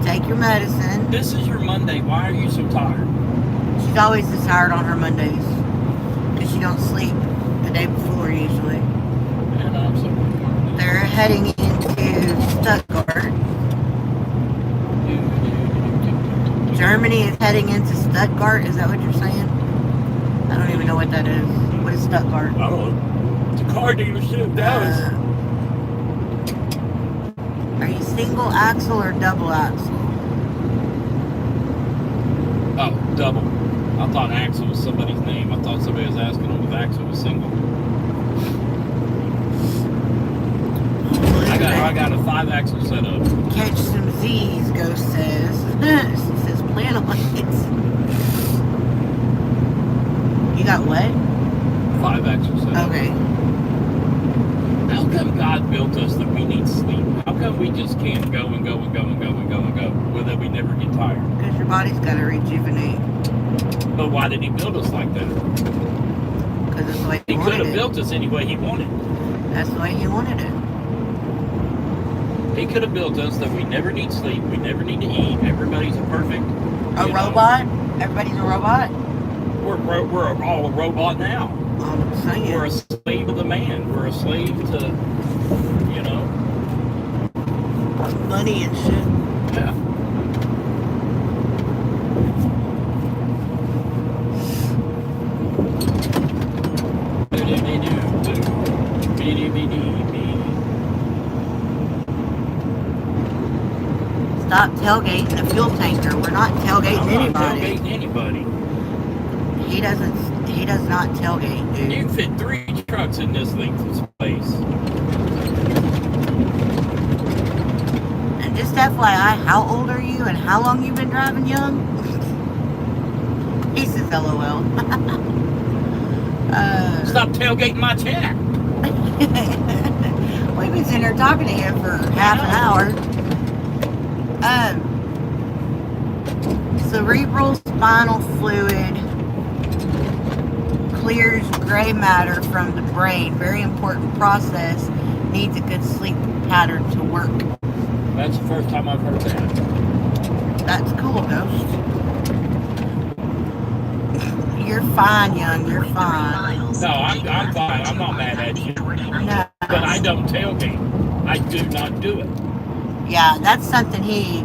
Take your medicine. This is your Monday. Why are you so tired? She's always this tired on her Mondays because she don't sleep the day before usually. And I'm so tired. They're heading into Stuttgart. Germany is heading into Stuttgart. Is that what you're saying? I don't even know what that is. What is Stuttgart? I don't know. It's a car dealership, Dallas. Are you single axle or double axle? Oh, double. I thought Axel was somebody's name. I thought somebody was asking him if Axel was single. I got a 5-axle setup. Catch some Z's, Ghost says. She says plan on it. You got what? 5-axle setup. Okay. How come God built us that we need sleep? How come we just can't go and go and go and go and go and go, well, that we never get tired? Because your body's got to rejuvenate. But why did he build us like that? Because that's the way he could have built us any way he wanted. That's the way he wanted it. He could have built us that we never need sleep, we never need to eat, everybody's perfect. A robot? Everybody's a robot? We're all a robot now. I'm saying. We're a slave of the man. We're a slave to, money and shit. Yeah. Stop tailgating a fuel tanker. We're not tailgating anybody. He does not tailgate, dude. You can fit 3 trucks in this length of space. And just FYI, how old are you and how long you been driving young? He says LOL. Stop tailgating my chat. We've been sitting here talking to him for half an hour. Cerebral spinal fluid clears gray matter from the brain. Very important process. Needs a good sleep pattern to work. That's the first time I've heard that. That's cool, Ghost. You're fine, young. You're fine. No, I'm fine. I'm not mad at you. No. But I don't tailgate. I do not do it. Yeah, that's something he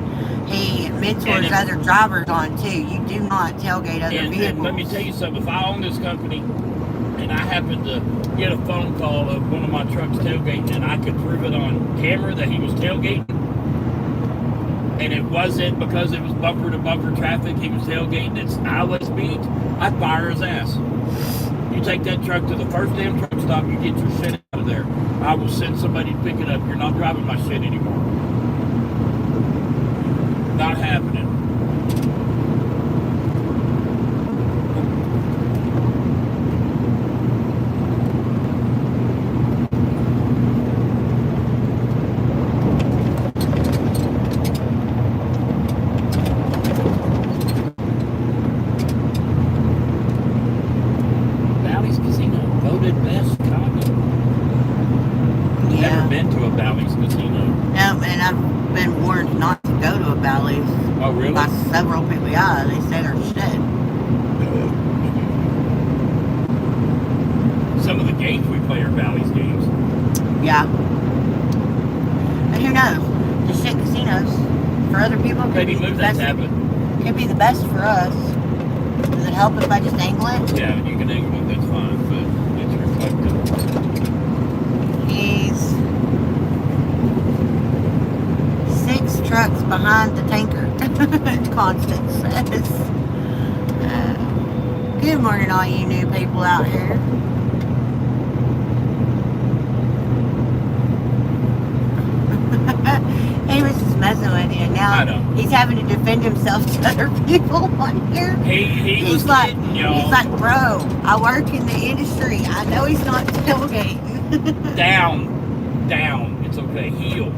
mentors And other drivers on too. You do not tailgate other vehicles. And let me tell you something. If I own this company and I happen to get a phone call of one of my trucks tailgating and I could prove it on camera that he was tailgating, and it wasn't because it was bumper to bumper traffic, he was tailgating at highway speed, I'd fire his ass. You take that truck to the first damn truck stop, you get your shit out of there. I will send somebody to pick it up. You're not driving my shit anymore. Not happening. Oh, really? By several people, yeah, they say they're shit. Some of the games we play are Bally's games. Yeah. And who knows? The shit casinos, for other people, could maybe be move the that best. tablet. Could be the best for us. Does it help if I just angle it? Yeah, you can angle it, that's fine, but it's reflective. He's 6 trucks behind the tanker. Constance says. Good morning, all you new people out here. He was just messing with you. Now he's having to defend himself to other people on here. He's like, kidding, y'all. He's like, bro, I work in the industry. I know he's not tailgating. Down. It's okay. Heel.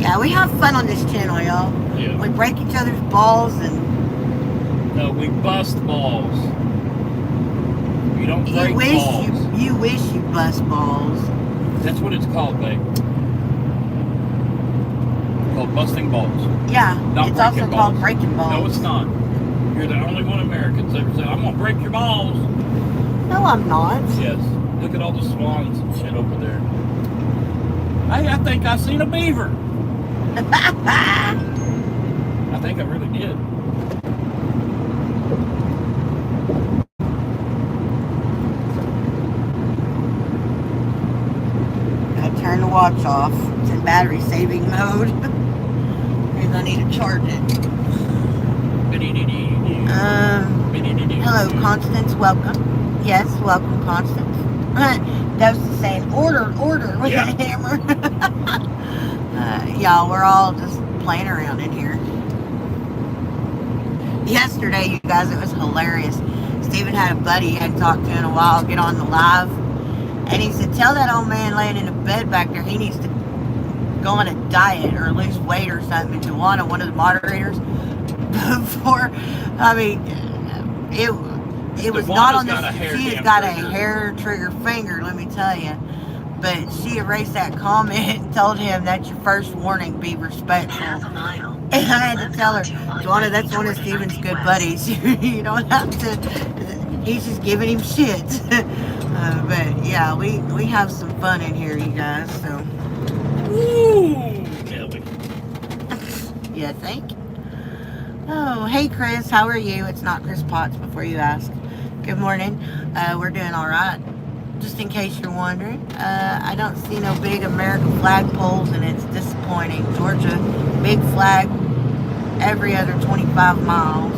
Yeah, we have fun on this channel, y'all. Yeah. We break each other's balls and... No, we bust balls. You don't break balls. You wish you bust balls. That's what it's called, babe. It's called busting balls. Yeah, not it's also balls. called breaking balls. No, it's not. You're the only one American that's ever said, I'm going to break your balls. No, I'm not. Yes. Look at all the swans and shit over there. Hey, I think I seen a beaver. I think I really did. Gotta turn the watch off. It's in battery saving mode. Because I need to charge it. Hello, Constance. Welcome. Yes, welcome, Constance. That was saying order with a hammer. Y'all, we're all just playing around in here. Yesterday, you guys, it was hilarious. Steven had a buddy he hadn't talked to in a while get on the live, and he said, tell that old man laying in the bed back there he needs to go on a diet or lose weight or something. And Joanna, one of the moderators, before, I mean, it was not on the, she has got a hair trigger finger, let me tell you. But she erased that comment and told him, that's your first warning, be respectful. And I had to tell her, Joanna, that's one of Steven's good buddies. You don't have to, he's just giving him shit. But yeah, we have some fun in here, you guys, so. Ooh, Kelly. You think? Oh, hey Chris, how are you? It's not Chris Potts before you ask. Good morning. We're doing all right. Just in case you're wondering, I don't see no big American flag poles, and it's disappointing. Georgia, big flag every other 25 miles.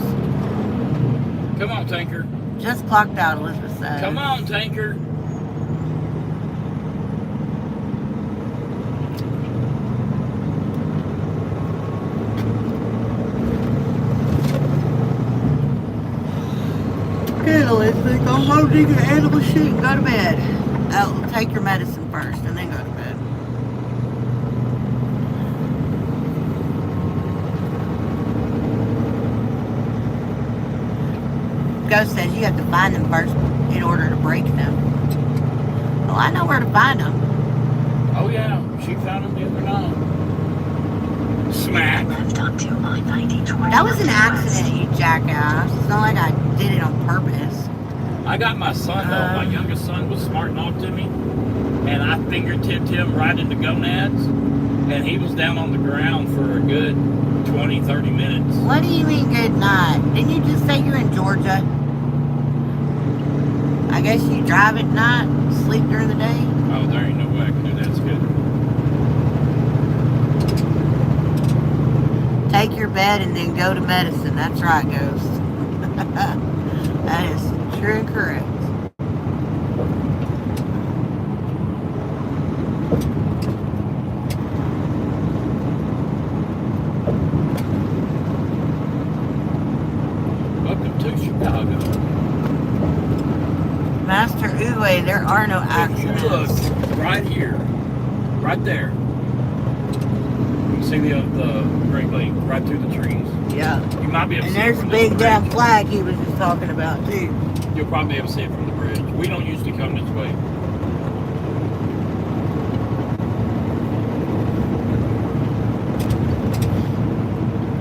Come on, tanker. Just clocked out, Elizabeth said. Come on, tanker. Good, Elizabeth. Go home, dig your animal shit, and go to bed. Oh, take your medicine first, and then go to bed. Ghost says you have to find them first in order to break them. Well, I know where to find them. Oh yeah, she found them the other night. Smack. That was an accident, you jackass. It's not like I did it on purpose. I got my son, though. My youngest son was smart enough to me. and I fingertipped him right into gonads, and he was down on the ground for a good 20, 30 minutes. What do you mean good night? Didn't you just say you're in Georgia? I guess you drive at night, sleep during the day? Oh, there ain't no way I can do that schedule. Take your bed and then go to medicine. That's right, Ghost. That is true and correct. Welcome to Chicago. Master Uwe, there are no accidents. Look, right here. Right there. You see the Great Lake right through the trees. Yeah. You might be able to And see it there's a from big this damn bridge. flag he was just talking about, too. You'll probably be able to see it from the bridge. We don't usually come this way.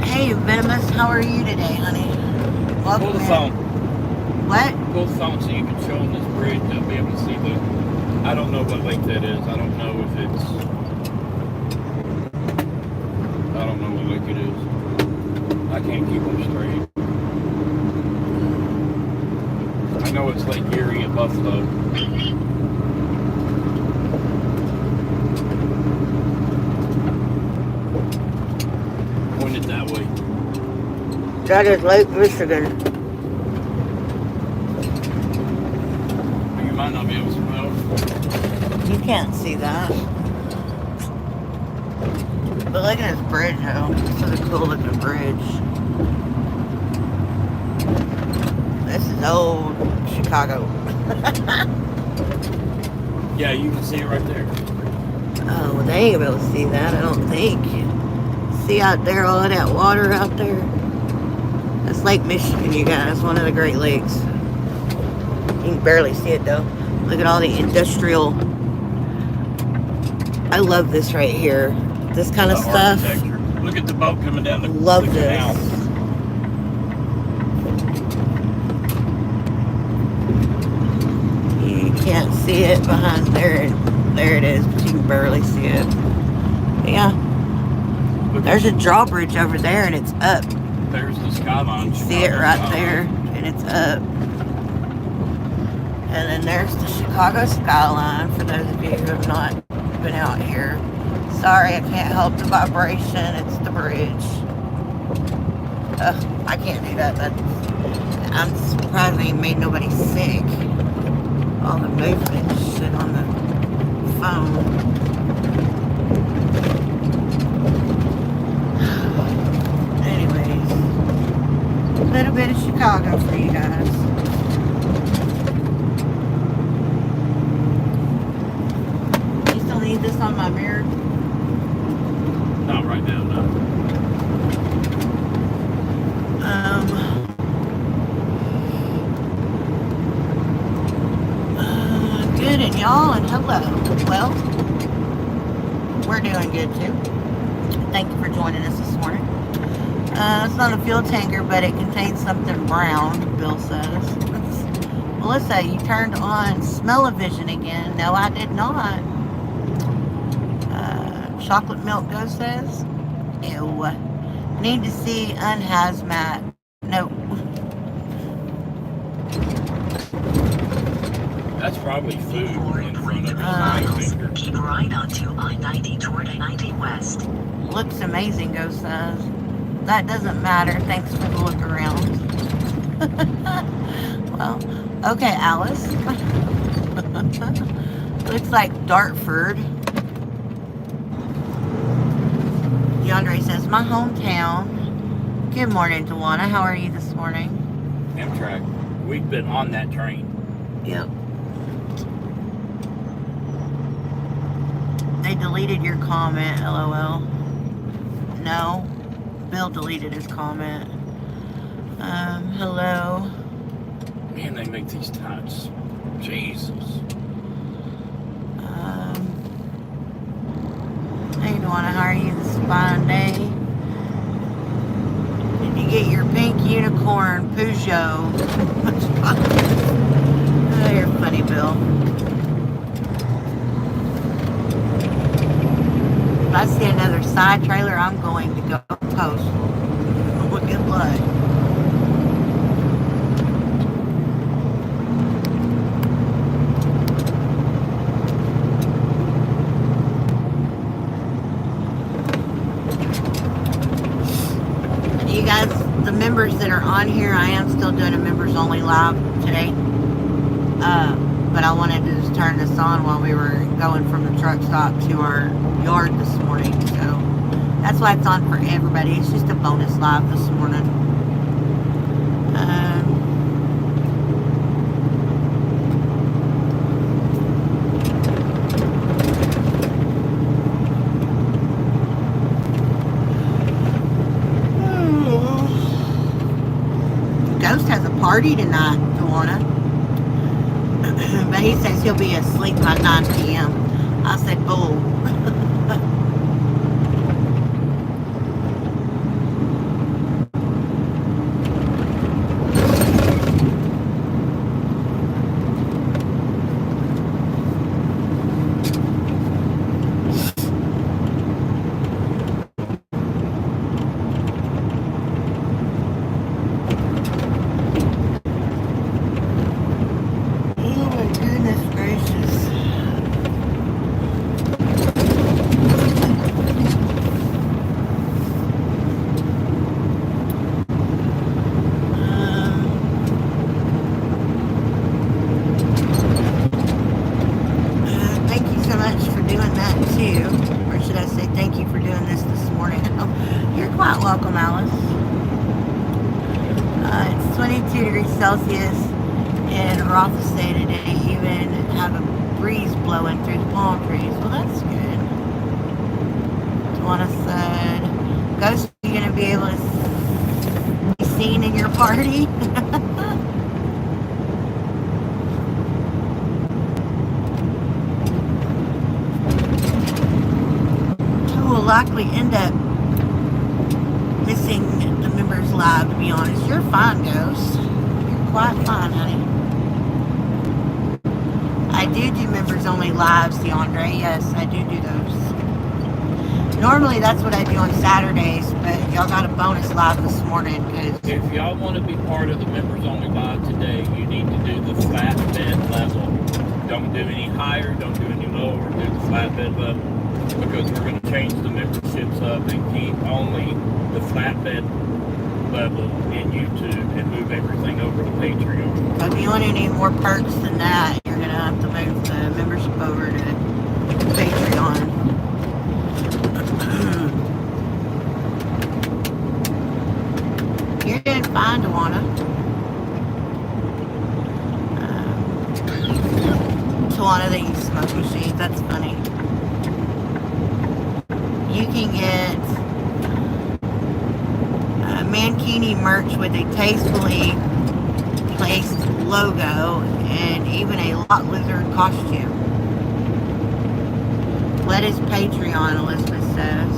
Hey, Venomous, how are you today, honey? Welcome Pull the in. phone. What? Pull the phone so you can show them this bridge. They'll be able to see the... I don't know what lake that is. I don't know if it's... I don't know what lake it is. I can't keep them straight. I know it's Lake Erie at Buffalo. Pointed that way. That is Lake Michigan. You might not be able to smell. You can't see that. But look at this bridge, though. This is a cool looking bridge. This is old Chicago. Yeah, you can see it right there. Oh, well, they ain't gonna be able to see that, I don't think. See out there, all of that water out there? That's Lake Michigan, you guys. One of the Great Lakes. You can barely see it, though. Look at all the industrial... I love this right here. This kind of The stuff. architecture. Look at the boat coming down the Love the canal. this. You can't see it behind there. There it is, but you can barely see it. But yeah, Look, there's a drawbridge over there, and it's up. there's the skyline. You see it Chicago right skyline. there, and it's up. And then there's the Chicago skyline, for those of you who have not been out here. Sorry, I can't help the vibration. It's the bridge. I can't do that. I'm surprised they made nobody sick. All the movement and shit on the phone. Anyways, a little bit of Chicago for you guys. You still need this on my mirror? Not right now, no. Good, and y'all, and hello. Well, we're doing good too. Thank you for joining us this morning. It's not a fuel tanker, but it contains something brown, Bill says. Melissa, you turned on smell-o-vision again. No, I did not. Chocolate milk go says. Ew. Need to see unhazmat. No. That's probably food in front of miles. the Keep right onto I-90 toward 90 West. Looks amazing, go says. That doesn't matter. Thanks for the look around. Well, okay, Alice. Looks like Dartford. DeAndre says, my hometown. Good morning, Tawana. How are you this morning? Amtrak. We've been on that train. Yep. They deleted your comment, LOL. No. Bill deleted his comment. Hello. Man, they make these times. Jesus. Hey, Dwana, how are you this fine day? Did you get your pink unicorn Peugeot? Oh, you're funny, Bill. I see another side trailer, I'm going to go postal. Well, good luck. You guys, the members that are on here, I am still doing a members only live today. But I wanted to just turn this on while we were going from the truck stop to our yard this morning. So that's why it's on for everybody. It's just a bonus live this morning. Ghost has a party tonight, Pawna. But he says he'll be asleep by 9 p.m. I said, bull. Celsius in Rothsay today, even have a breeze blowing through the palm trees. Well, that's good. Tawana said, Ghost, are you going to be able to be seen in your party? Who will likely end up missing the members live, to be honest. You're fine, Ghost. Quite fine, honey. I do members only lives, DeAndre. Yes, I do those. Normally that's what I do on Saturdays, but y'all got a bonus live this morning. If y'all want to be part of the members only live today, you need to do the flatbed level. Don't do any higher, don't do any lower, do the flatbed level. Because we're going to change the memberships up and keep only the flatbed level in YouTube and move everything over to Patreon. But if you want any more perks than that, you're going to have to move the membership over to Patreon. You're doing fine, Tawana. Tawana, they use smoke machines. That's funny. You can get Mankini merch with a tastefully placed logo and even a lot lizard costume. What is Patreon, Elizabeth says?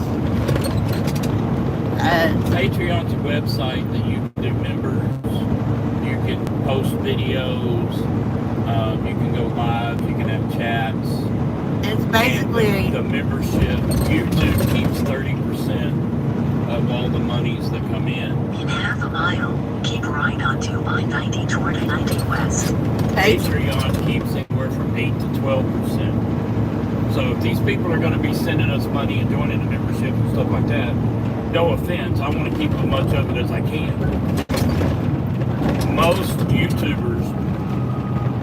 Patreon's a website that you can do members. You can post videos. You can go live. You can have chats. It's basically the membership. YouTube keeps 30% of all the monies that come in. In half a mile, keep right onto I-90 toward I-90 West. Patreon keeps anywhere from 8 to 12%. So if these people are going to be sending us money and joining the membership and stuff like that, no offense, I want to keep as much of it as I can. Most YouTubers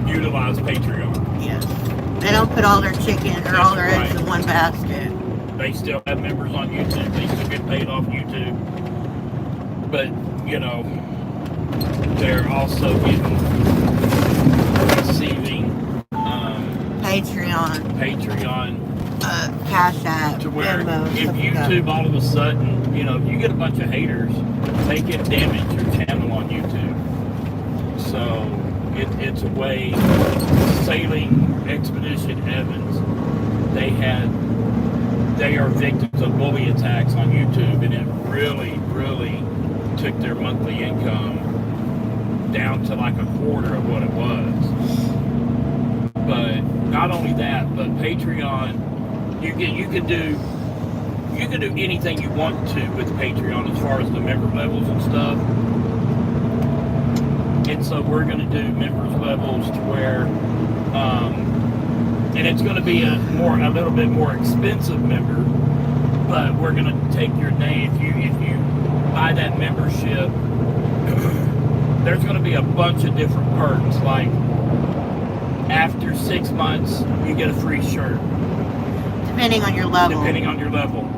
utilize Patreon. Yes. They don't put all their chicken or all their eggs in one basket. They still have members on YouTube. They still get paid off YouTube. But, you know, they're also receiving Patreon. Cash.app. To where Venmo, if YouTube all of a sudden, you know, if you get a bunch of haters, they can damage your channel on YouTube. So it's a way. Sailing Expedition Evans, they are victims of bully attacks on YouTube, and it really took their monthly income down to like a quarter of what it was. But not only that, but Patreon, you can do you can do anything you want to with Patreon as far as the member levels and stuff. And so we're going to do members levels to where, and it's going to be a little bit more expensive member, but we're going to take your name. If you buy that membership, there's going to be a bunch of different perks. Like after 6 months, you get a free shirt. Depending on your level. Depending on your level.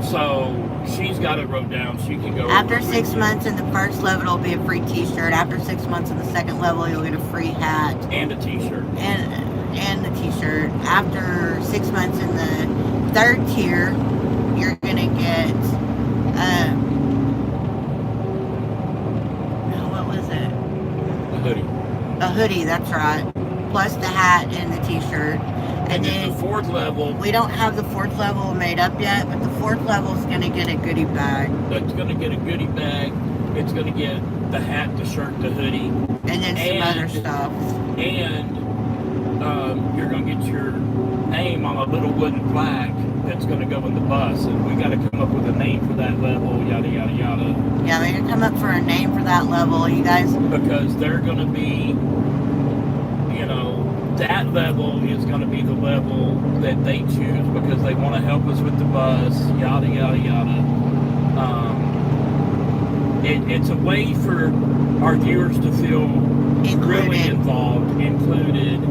So she's got it wrote down. She can go. After 6 months in the first level, it'll be a free T-shirt. After 6 months in the second level, you'll get a free hat and a T-shirt. And the T-shirt. After 6 months in the third tier, you're gonna get what was it? A hoodie. A hoodie. That's right. Plus the hat and the T-shirt. And then the fourth level. We don't have the fourth level made up yet, but the fourth level is going to get a goodie bag. It's going to get a goodie bag. It's going to get the hat, the shirt, the hoodie. And then some other stuff. And you're going to get your name on a little wooden plaque that's going to go in the bus. And we got to come up with a name for that level, yada, yada, yada. Yeah, we got to come up for a name for that level, you guys. Because they're going to be, that level is going to be the level that they choose because they want to help us with the bus, yada, yada, yada. It's a way for our viewers to feel really involved, included.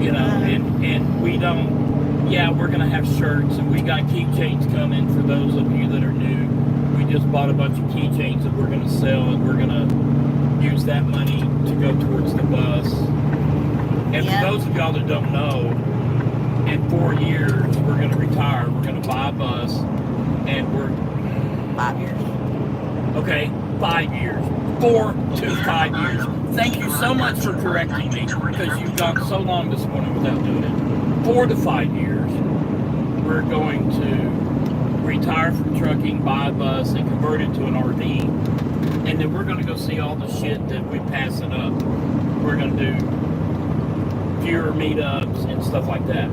Yeah. And we don't, we're going to have shirts and we got keychains coming for those of you that are new. We just bought a bunch of keychains that we're going to sell and we're going to use that money to go towards the bus. And for those of y'all that don't know, in 4 years we're going to retire. We're going to buy a bus, and we're 5 years. Okay, 5 years. 4 to 5 years. Thank you so much for correcting me because you've gone so long this morning without doing it. 4 to 5 years, we're going to retire from trucking, buy a bus, and convert it to an RV. And then we're going to go see all the shit that we pass it up. We're going to do viewer meetups and stuff like that.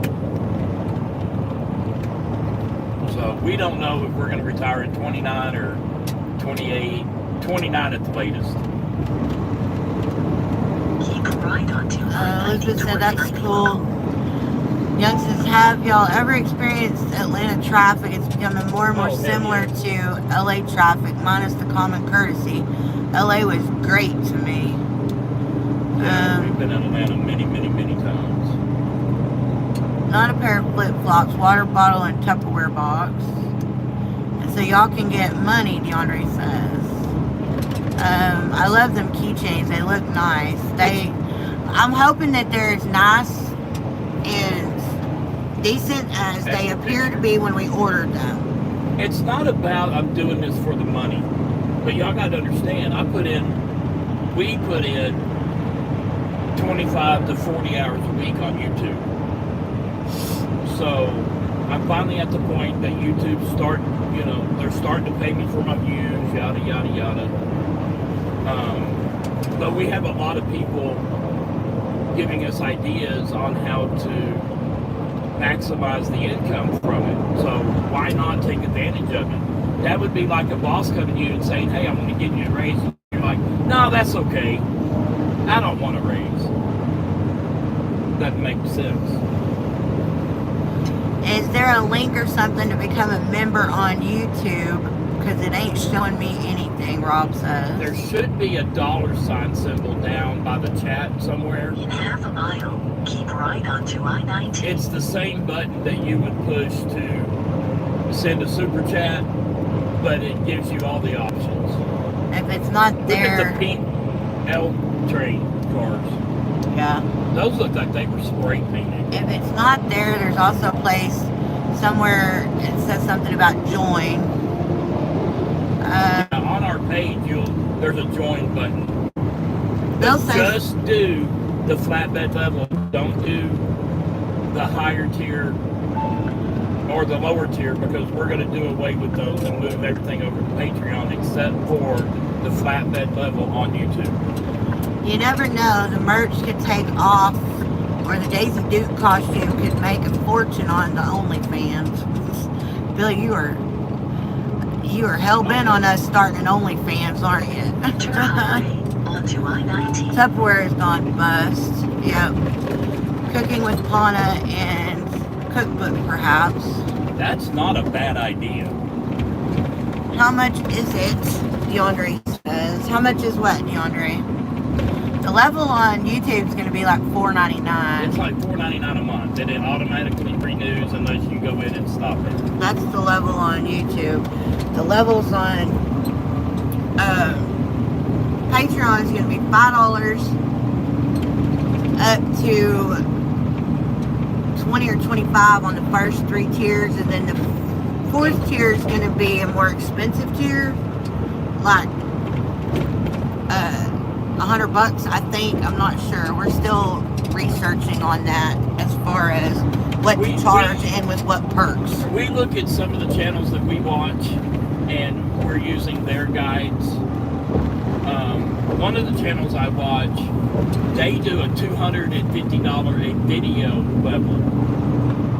So we don't know if we're going to retire at 29 or 28, 29 at the latest. Keep right on to Elizabeth said that's cool. Young says, have y'all ever experienced Atlanta traffic? It's becoming more and more similar to LA traffic, minus the common courtesy. LA was great to me. We've been in Atlanta many, many, many times. Not a pair of flip-flops, water bottle, and Tupperware box. And so y'all can get money, DeAndre says. I love them keychains. They look nice. I'm hoping that they're as nice and decent as they appear to be when we ordered them. It's not about I'm doing this for the money, but y'all got to understand. We put in 25 to 40 hours a week on YouTube. So I'm finally at the point that YouTube they're starting to pay me for my views, yada yada yada. But we have a lot of people giving us ideas on how to maximize the income from it. So why not take advantage of it? That would be like a boss coming to you and saying, hey, I'm going to give you a raise. You're like, no, that's okay. I don't want a raise. That makes sense. Is there a link or something to become a member on YouTube? Because it ain't showing me anything, Rob says. There should be a $ symbol down by the chat somewhere. In half a mile, keep right onto I-19. It's the same button that you would push to send a super chat, but it gives you all the options. If it's not there... Look at the pink L train cars. Yeah. Those look like they were spray painted. If it's not there, there's also a place somewhere it says something about join. On our page, there's a join button. They'll say just do the flatbed level. Don't do the higher tier or the lower tier because we're going to do away with those and move everything over to Patreon except for the flatbed level on YouTube. You never know, the merch could take off or the Daisy Duke costume could make a fortune on the OnlyFans. Billy, you are hell-bent on us starting an OnlyFans, aren't you? Turn highway onto I-90. Tupperware has gone bust. Yep. Cooking with Pawna and Cookbook, perhaps. That's not a bad idea. How much is it? DeAndre says. How much is what, DeAndre? The level on YouTube is going to be like $4.99. It's like $4.99 a month, and it automatically renews unless you go in and stop it. That's the level on YouTube. The levels on Patreon is going to be $5 up to 20 or 25 on the first 3 tiers, and then the 4th tier is going to be a more expensive tier, like $100, I think. I'm not sure. We're still researching on that as far as what to charge and with what perks. We look at some of the channels that we watch, and we're using their guides. One of the channels I watch, they do a $250 a video level,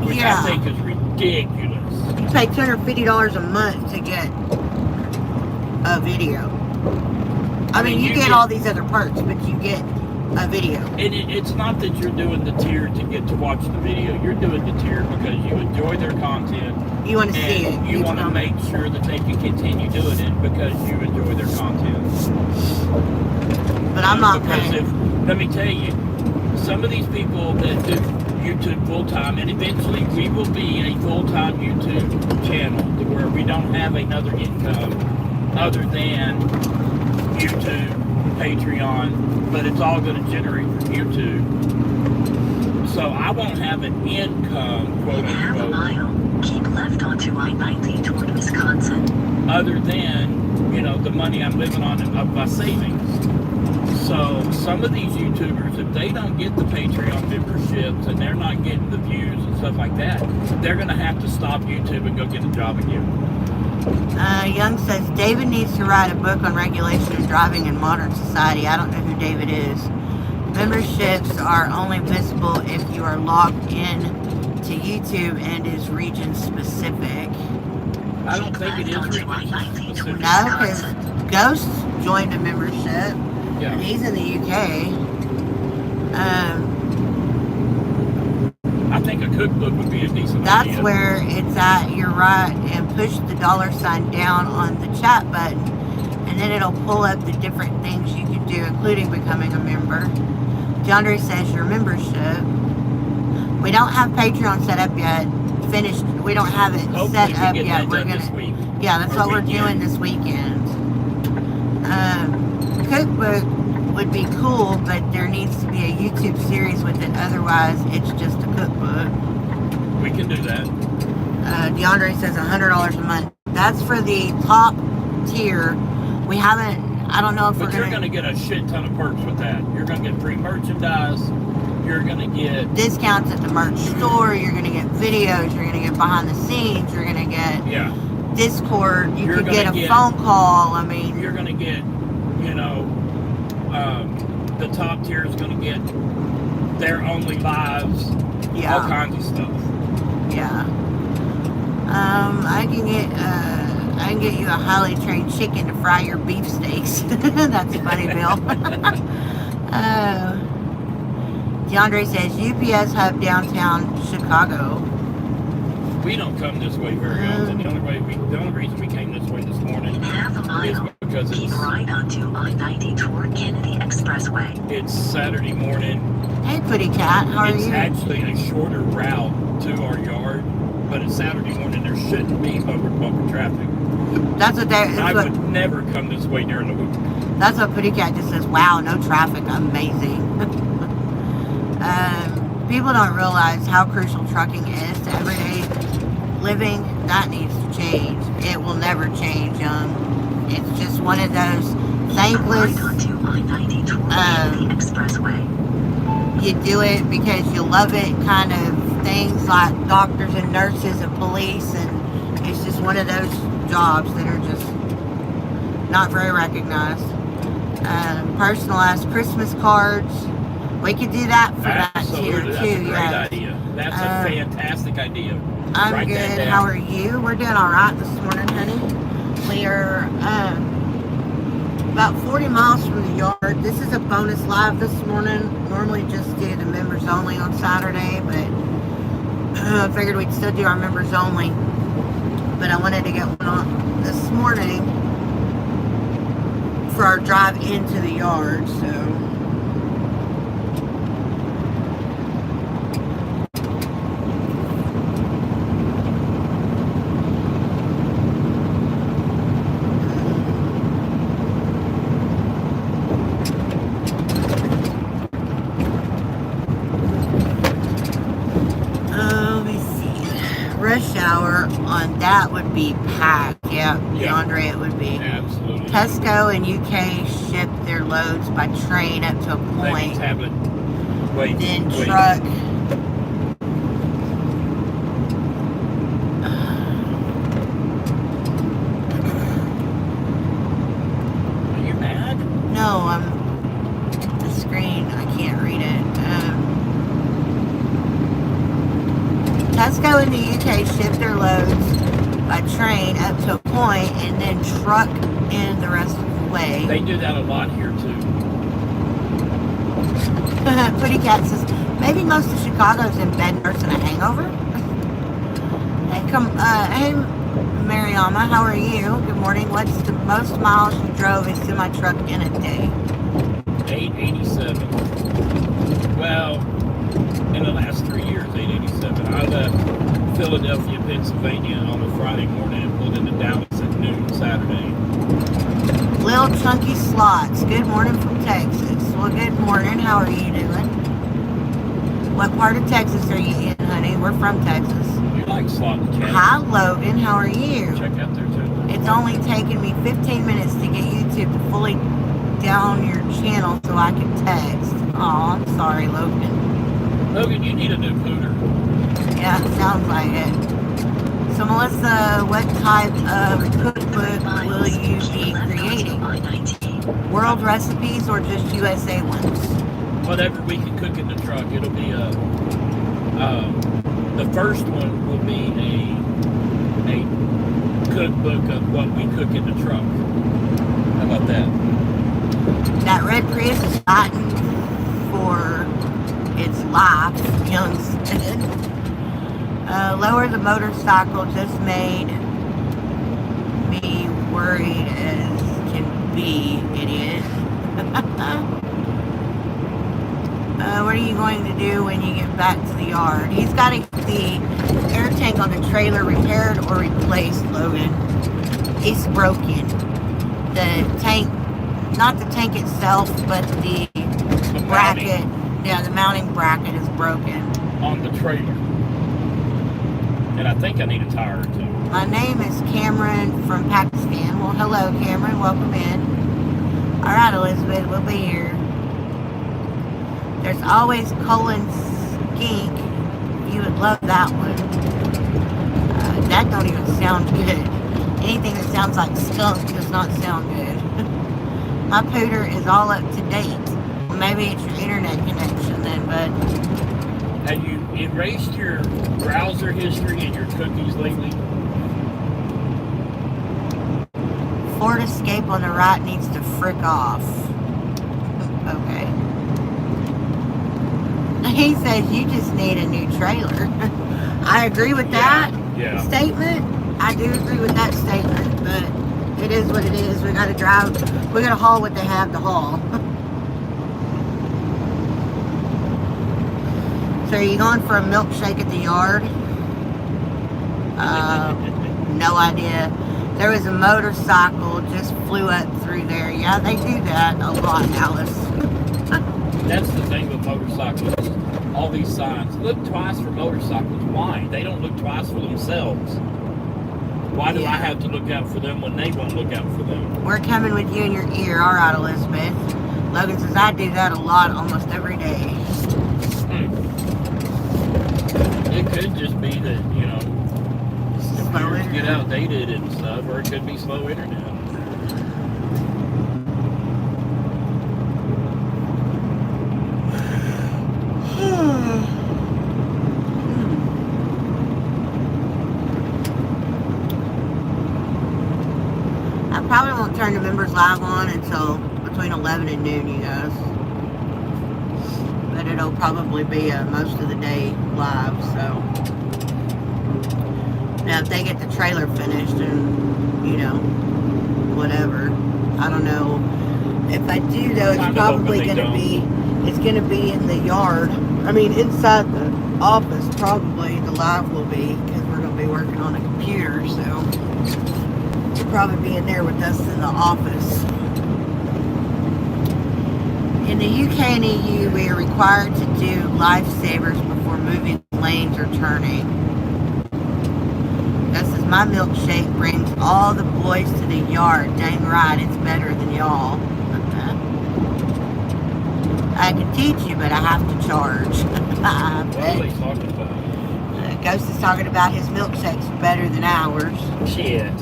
which I think is ridiculous. You pay $250 a month to get a video. I mean, you get all these other perks, but you get a video. And it's not that you're doing the tier to get to watch the video. You're doing the tier because you enjoy their content. You want to see it. You want to make sure that they can continue doing it because you enjoy their content. But I'm not paying. Let me tell you, some of these people that do YouTube full-time, and eventually we will be a full-time YouTube channel to where we don't have another income other than YouTube, Patreon, but it's all going to generate from YouTube. So I won't have an income, quote In half a unquote, mile, keep left onto I-90 toward Wisconsin. other than, the money I'm living on of my savings. So some of these YouTubers, if they don't get the Patreon memberships and they're not getting the views and stuff like that, they're going to have to stop YouTube and go get a job again. Young says, David needs to write a book on regulation of driving in modern society. I don't know who David is. Memberships are only visible if you are logged in to YouTube and is region specific. I don't think it is region specific. No, because Ghost joined a membership. Yeah. And he's in the UK. I think a cookbook would be a decent That's idea. where it's at. You're right. And push the $sign down on the chat button, and then it'll pull up the different things you can do, including becoming a member. DeAndre says your membership. We don't have Patreon set up yet. Finished. We don't have it Hopefully set we up get yet. that We're done gonna. this week. Yeah, that's Or what we're weekend. doing this weekend. Cookbook would be cool, but there needs to be a YouTube series with it. Otherwise, it's just a cookbook. We can do that. DeAndre says $100 a month. That's for the top tier. We haven't. I don't know if But we're you're gonna going to get a shit ton of perks with that. You're going to get free merchandise. You're going to get discounts at the merch store. You're gonna get videos. You're gonna get behind the scenes. You're gonna get Discord. You could get a phone call. I mean, you're going to get, the top tier is going to get their only lives, all kinds of stuff. Yeah. I can get you a highly trained chicken to fry your beef steaks. That's funny, Bill. DeAndre says UPS hub downtown Chicago. We don't come this way very often. The only reason we came this way this morning In half a is mile, because keep right onto I-90 toward Kennedy Expressway. it's Saturday morning. Hey, Pretty Cat, how are It's you? actually a shorter route to our yard, but it's Saturday morning. There shouldn't be bumper traffic. That's what they. I would never come this way during the week. That's what Pretty Cat just says. Wow, no traffic, amazing. People don't realize how crucial trucking is to everyday living. That needs to change. It will never change, young. It's just one of those thankless. Right onto I-90 toward Kennedy Expressway. You do it because you love it, kind of things like doctors and nurses and police, and it's just one of those jobs that are just not very recognized. Personalized Christmas cards. We could do that for that here That's too. a great Yeah. idea. That's a fantastic idea. I'm Write that good. down. How are you? We're doing all right this morning, honey. We are about 40 miles from the yard. This is a bonus live this morning. Normally just do the members only on Saturday, but I figured we'd still do our members only. But I wanted to get one on this morning for our drive into the yard, so. Rush hour on that would be packed. Yeah, DeAndre, it would be. Absolutely. Tesco and UK ship their loads by train up to a point. Then truck. Are you mad? No, the screen, I can't read it. Tesco in the UK ship their loads by train up to a point and then truck in the rest of the way. They do that a lot here too. Pretty Cat says, maybe most of Chicago's in bed nursing a hangover. Hey Mariama, how are you? Good morning. What's the most miles you drove a semi-truck in a day? 887. Well, in the last 3 years, 887. I left Philadelphia, Pennsylvania on a Friday morning and pulled into Dallas at noon Saturday. Lil Chunky Slots, good morning from Texas. Well, good morning. How are you doing? What part of Texas are you in, honey? We're from Texas. You like slot and cat? Hi, Logan. How are you? Check out their channel. It's only taken me 15 minutes to get YouTube to fully down your channel so I can text. Aw, I'm sorry, Logan. Logan, you need a new pooter. Yeah, it sounds like it. So, Melissa, what type of cookbook will you be creating? World recipes or just USA ones? Whatever we can cook in the truck. It'll be the first one will be a cookbook of what we cook in the truck. How about that? That red Prius is fighting for its life, youngster. Lower the motorcycle just made me worried as can be, idiot. What are you going to do when you get back to the yard? He's got to get the air tank on the trailer repaired or replaced, Logan. It's broken. The tank, not the tank itself, but the bracket. Yeah, the mounting bracket is broken. On the trailer. And I think I need a tire or two. My name is Cameron from Pakistan. Well, hello, Cameron. Welcome in. All right, Elizabeth, we'll be here. There's always colon skink. You would love that one. That don't even sound good. Anything that sounds like skunk does not sound good. My pooter is all up to date. Well, maybe it's your internet connection then, but... Have you erased your browser history and your cookies lately? Ford Escape on the right needs to frick off. Okay. He says you just need a new trailer. I agree with that statement. I do agree with that statement, but it is what it is. We gotta drive, we gotta haul what they have to haul. So are you going for a milkshake at the yard? No idea. There was a motorcycle just flew up through there. Yeah, they do that a lot, Alice. That's the thing with motorcycles. All these signs. Look twice for motorcycles. Why? They don't look twice for themselves. Why do I have to look out for them when they won't look out for them? We're coming with you in your ear. All right, Elizabeth. Logan says, I do that a lot, almost every day. It could just be that, you know, computers get outdated and stuff, or it could be slow internet. probably won't turn the members live on until between 11 and noon, you guys. But it'll probably be most of the day live, so. Now, if they get the trailer finished and, you know, whatever. I don't know. If I do, though, it's probably going to be, it's going to be in the yard. I mean, inside the office, probably, the live will be, because we're going to be working on a computer, so we'll probably be in there with us in the office. In the UK and EU, we are required to do lifesavers before moving lanes or turning. This is my milkshake brings all the boys to the yard. Dang right, it's better than y'all. I can teach you, but I have to charge. What are they talking about? Ghost is talking about his milkshakes are better than ours. Shit.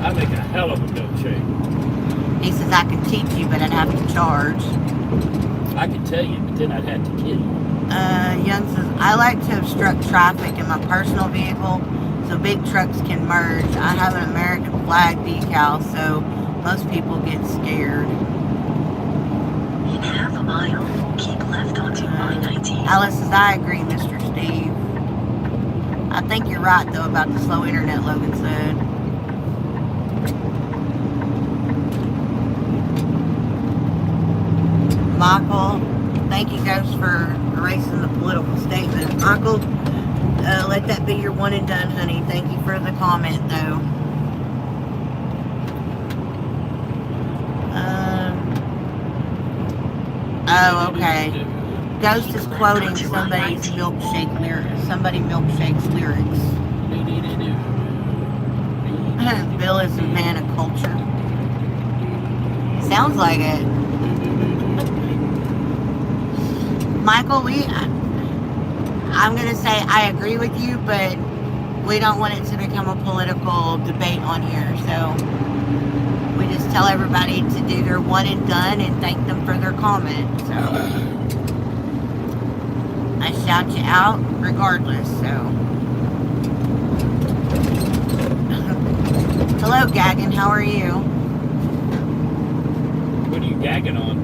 I make a hell of a milkshake. He says, I can teach you, but I'd have to charge. I can tell you, but then I'd have to kill you. Young says, I like to obstruct traffic in my personal vehicle so big trucks can merge. I have an American flag decal, so most people get scared. In half a mile, keep left onto I-19. Alice says, I agree, Mr. Steve. I think you're right, though, about the slow internet, Logan said. Michael, thank you, Ghost, for erasing the political statement. Michael, let that be your one and done, honey. Thank you for the comment, though. Oh, okay. Ghost is quoting somebody's milkshake lyrics. Somebody milkshake's lyrics. Bill is a man of culture. Sounds like it. Michael, I'm going to say I agree with you, but we don't want it to become a political debate on here. So we just tell everybody to do their one and done and thank them for their comment. So I shout you out regardless. So hello, Gaggin. How are you? What are you gagging on?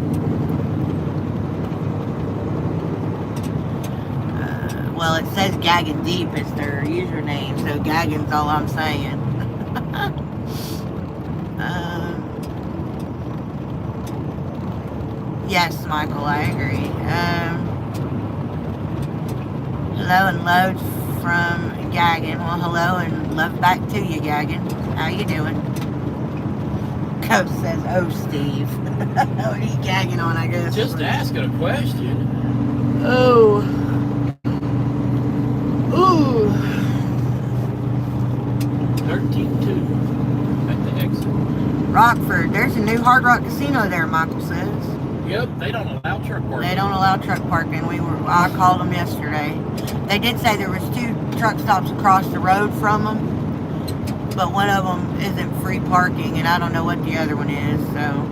Well, it says Gaggin Deep is their username, so Gaggin's all I'm saying. Yes, Michael, I agree. Hello and love from Gaggin. Well, hello and love back to you, Gaggin. How you doing? Coach says, oh, Steve. What are you gagging on, I guess? Just asking a question. Oh. Ooh. 13-2 at the exit. Rockford. There's a new Hard Rock Casino there, Michael says. Yep, they don't allow truck parking. They don't allow truck parking. I called them yesterday. They did say there was 2 truck stops across the road from them, but one of them isn't free parking, and I don't know what the other one is, so.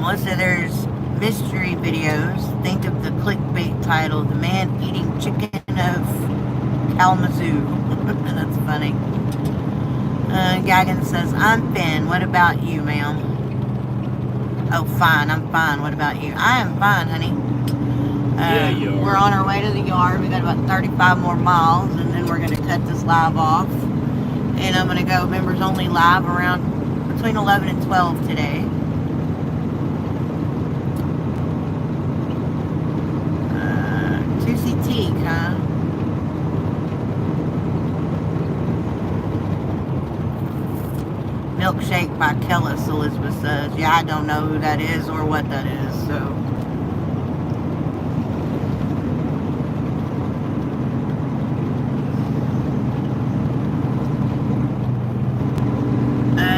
Melissa, there's mystery videos. Think of the clickbait title, The Man Eating Chicken of Kalamazoo. That's funny. Gaggin says, I'm Finn. What about you, ma'am? Oh, fine. I'm fine. What about you? I am fine, honey. Yeah, you are. We're on our way to the yard. We got about 35 more miles, and then we're going to cut this live off. And I'm going to go members only live around between 11 and 12 today. Teak, huh? Milkshake by Kellis, Elizabeth says. Yeah, I don't know who that is or what that is, so.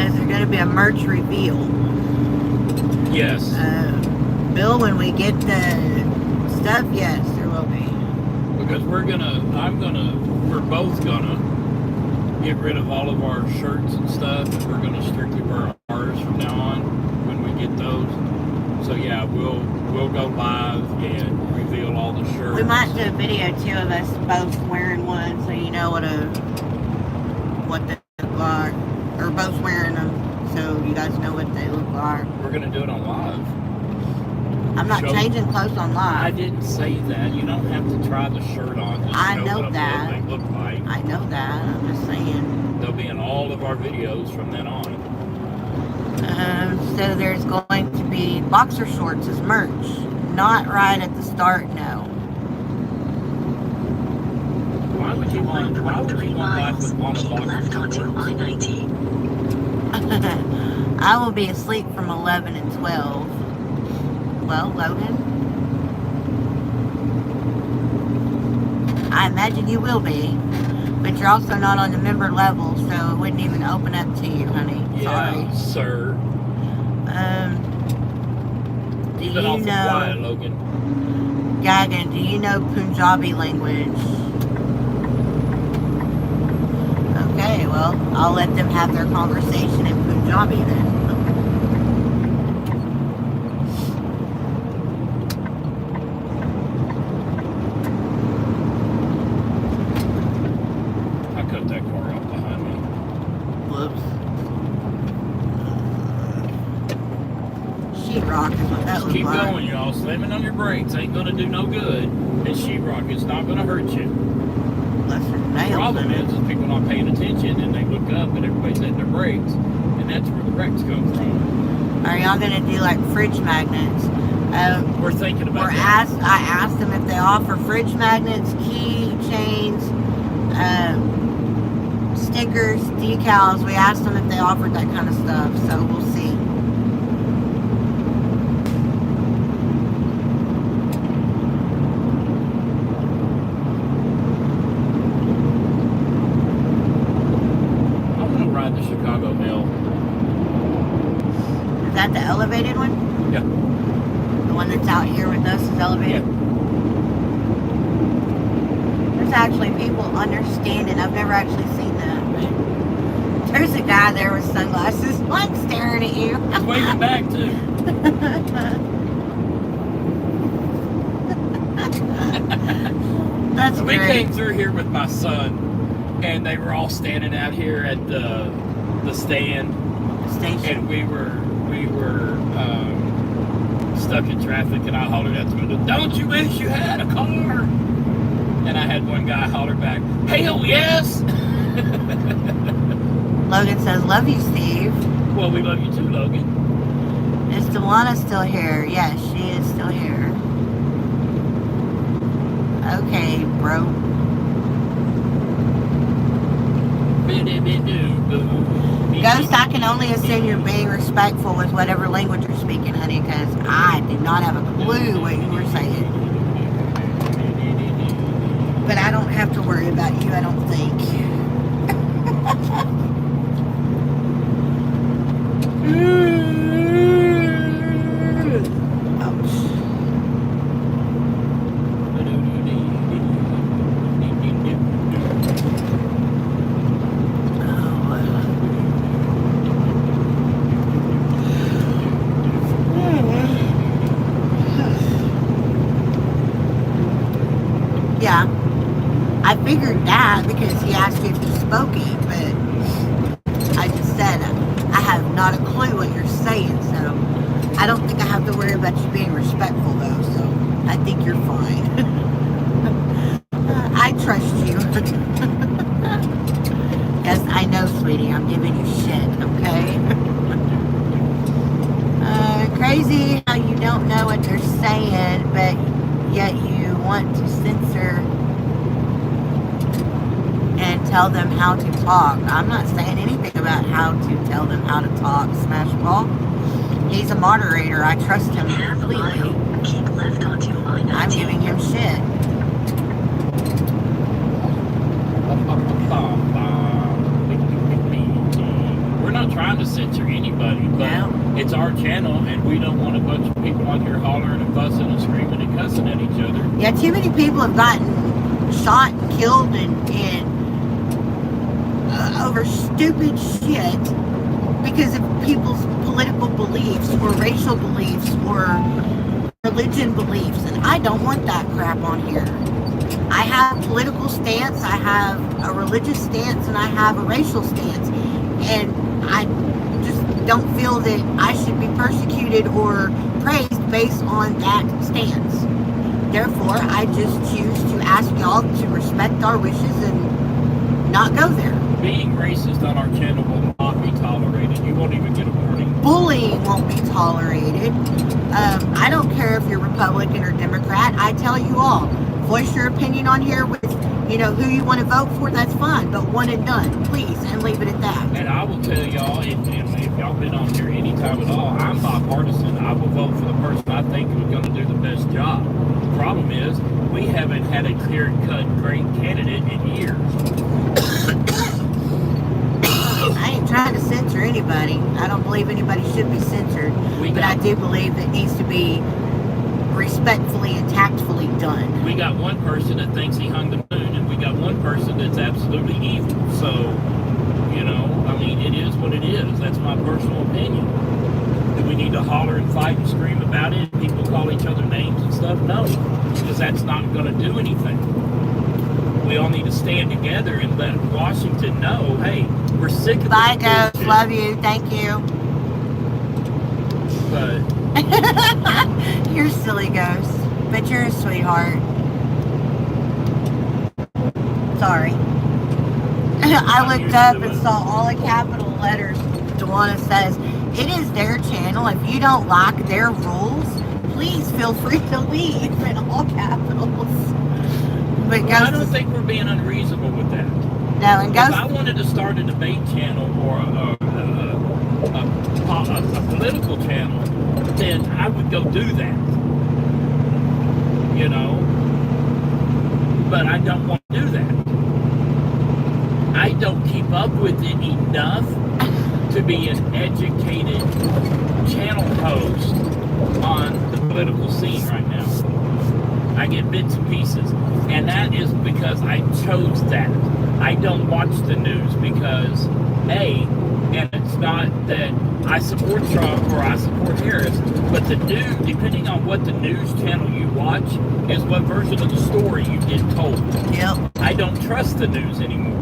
Is there going to be a merch reveal? Yes. Bill, when we get the stuff, yes, there will be. Because we're both gonna get rid of all of our shirts and stuff, and we're gonna strictly wear ours from now on when we get those. So yeah, we'll go live and reveal all the shirts. We might do a video too of us both wearing one, so you know what what they look like. Or both wearing them, so you guys know what they look like. We're gonna do it on live. I'm not Show- changing clothes on I live. didn't say that. You don't have to try the shirt on. Just I show know what that. They look like. I know that. I'm just saying. They'll be in all of our videos from then on. So there's going to be boxer shorts as merch. Not right at the start, no. Why would you want? Why would you want life with one Keep left onto I-90. I will be asleep from 11 and 12. Well, Logan? I imagine you will be. But you're also not on the member level, so it wouldn't even open up to you, honey. Yeah, sir. Do You've you been awful quiet, know, Logan. Gagan, do you know Punjabi language? Okay, well, I'll let them have their conversation in Punjabi then. I cut that car off behind me. Whoops. Sheetrock is what that Just looks keep like. going, y'all. Slamming on your brakes ain't gonna do no good. And sheetrock is not gonna hurt you. Unless there's The nails problem in it. is people not paying attention and they look up and everybody's hitting their brakes. And that's where the wrecks come from. Are y'all gonna do like fridge magnets? We're thinking about that. I asked them if they offer fridge magnets, key chains, stickers, decals. We asked them if they offered that kind of stuff, so we'll see. I want to ride the Chicago Mill. Is that the elevated one? Yeah. The one that's out here with us is elevated? There's actually people understanding. I've never actually seen that. But there's a guy there with sunglasses, like staring at you. He's waving back too. That's We great. came through here with my son, and they were all standing out here at the stand, Station. and we were stuck in traffic, and I hollered at them, "Don't you wish you had a car?" And I had one guy holler back, "Hell yes!" Logan says, "Love you, Steve." Well, we love you too, Logan. Is Delana still here? Yes, she is still here. Okay, bro. Ghost, I can only assume you're being respectful with whatever language you're speaking, honey, because I did not have a clue what you were saying. But I don't have to worry about you, I don't think. Ouch. Yeah, I figured that because he asked you if you spoke it, but I just said I have not a clue what you're saying, so I don't think I have to worry about you being respectful though, so I think you're fine. I trust you. Yes, I know, sweetie, I'm giving you shit, okay? Crazy how you don't know what they're saying, but yet you want to censor and tell them how to talk. I'm not saying anything about how to tell them how to talk, Smashball. He's a moderator. I trust him Half a completely. mile. Keep left onto I-90. I'm giving him shit. We're not trying to censor anybody, but No. it's our channel, and we don't want a bunch of people on here hollering and fussing and screaming and cussing at each other. Yeah, too many people have gotten shot and killed and over stupid shit because of people's political beliefs or racial beliefs or religion beliefs, and I don't want that crap on here. I have a political stance, I have a religious stance, and I have a racial stance. And I just don't feel that I should be persecuted or praised based on that stance. Therefore, I just choose to ask y'all to respect our wishes and not go there. Being racist on our channel will not be tolerated. You won't even get a warning. Bullying won't be tolerated. I don't care if you're Republican or Democrat. I tell you all, voice your opinion on here with, who you want to vote for. That's fine, but one and done, please, and leave it at that. And I will tell y'all, if y'all been on here any time at all, I'm bipartisan. I will vote for the person I think is going to do the best job. The problem is, we haven't had a clear-cut great candidate in years. I ain't trying to censor anybody. I don't believe anybody should be censored. But I do believe it needs to be respectfully and tactfully done. We got one person that thinks he hung the moon, and we got one person that's absolutely evil. So, it is what it is. That's my personal opinion. Do we need to holler and fight and scream about it? People call each other names and stuff? No, because that's not going to do anything. We all need to stand together and let Washington know, hey, we're sick of Bye, this Ghost. bullshit. Love you. Thank you. But You're silly, Ghost. But you're a sweetheart. Sorry. I looked up and saw all the capital letters. Tawana says, it is their channel. If you don't like their rules, please feel free to leave in all capitals. But I don't think we're being unreasonable with that. No, and If Ghost, I wanted to start a debate channel or a political channel, then I would go do that. But I don't want to do that. I don't keep up with it enough to be an educated channel host on the political scene right now. I get bits and pieces, and that is because I chose that. I don't watch the news because, and it's not that I support Trump or I support Harris, but the news, depending on what the news channel you watch, is what version of the story you get told. yep. I don't trust the news anymore.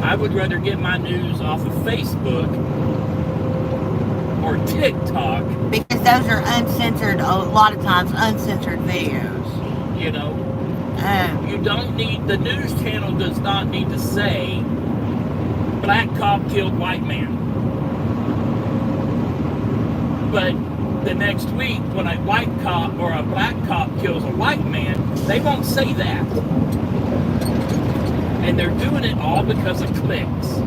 I would rather get my news off of Facebook or TikTok. Because those are uncensored, a lot of times uncensored videos. You don't need, the news channel does not need to say, black cop killed white man. But the next week, when a white cop or a black cop kills a white man, they won't say that. And they're doing it all because of clicks.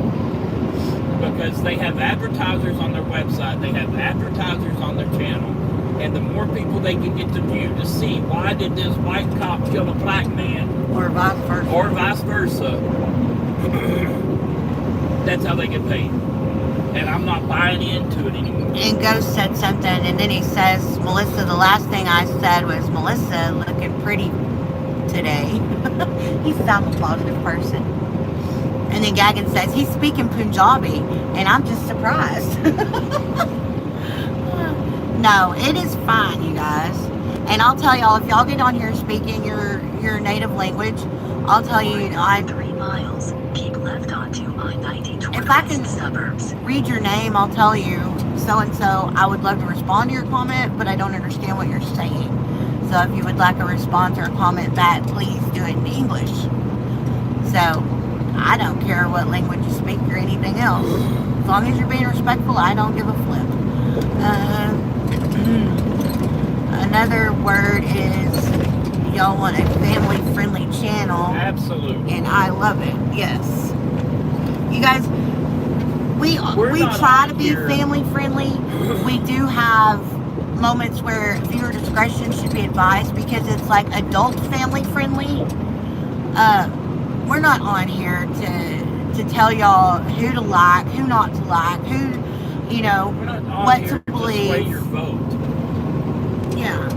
Because they have advertisers on their website, they have advertisers on their channel, and the more people they can get to view to see why did this white cop kill a black man, Or vice versa. That's how they get paid. And I'm not buying into it anymore. And Ghost said something, and then he says, Melissa, the last thing I said was, Melissa looking pretty today. He's a positive person. And then Gagan says, he's speaking Punjabi, and I'm just surprised. No, it is fine, you guys. And I'll tell y'all, if y'all get on here speaking your native language, I'll tell you, 3 miles. Keep left onto I-90 toward If I can- West Suburbs. read your name, I'll tell you, so-and-so, I would love to respond to your comment, but I don't understand what you're saying. So if you would like a response or a comment back, please do it in English. So, I don't care what language you speak or anything else. As long as you're being respectful, I don't give a flip. Another word is, y'all want a family-friendly channel. Absolutely. And I love it, yes. You guys, we not try on to be here. family friendly. We do have moments where viewer discretion should be advised because it's like adult family friendly. We're not on here to tell y'all who to like, who not to like, who, We're not on what here to to sway believe. your vote. Yeah,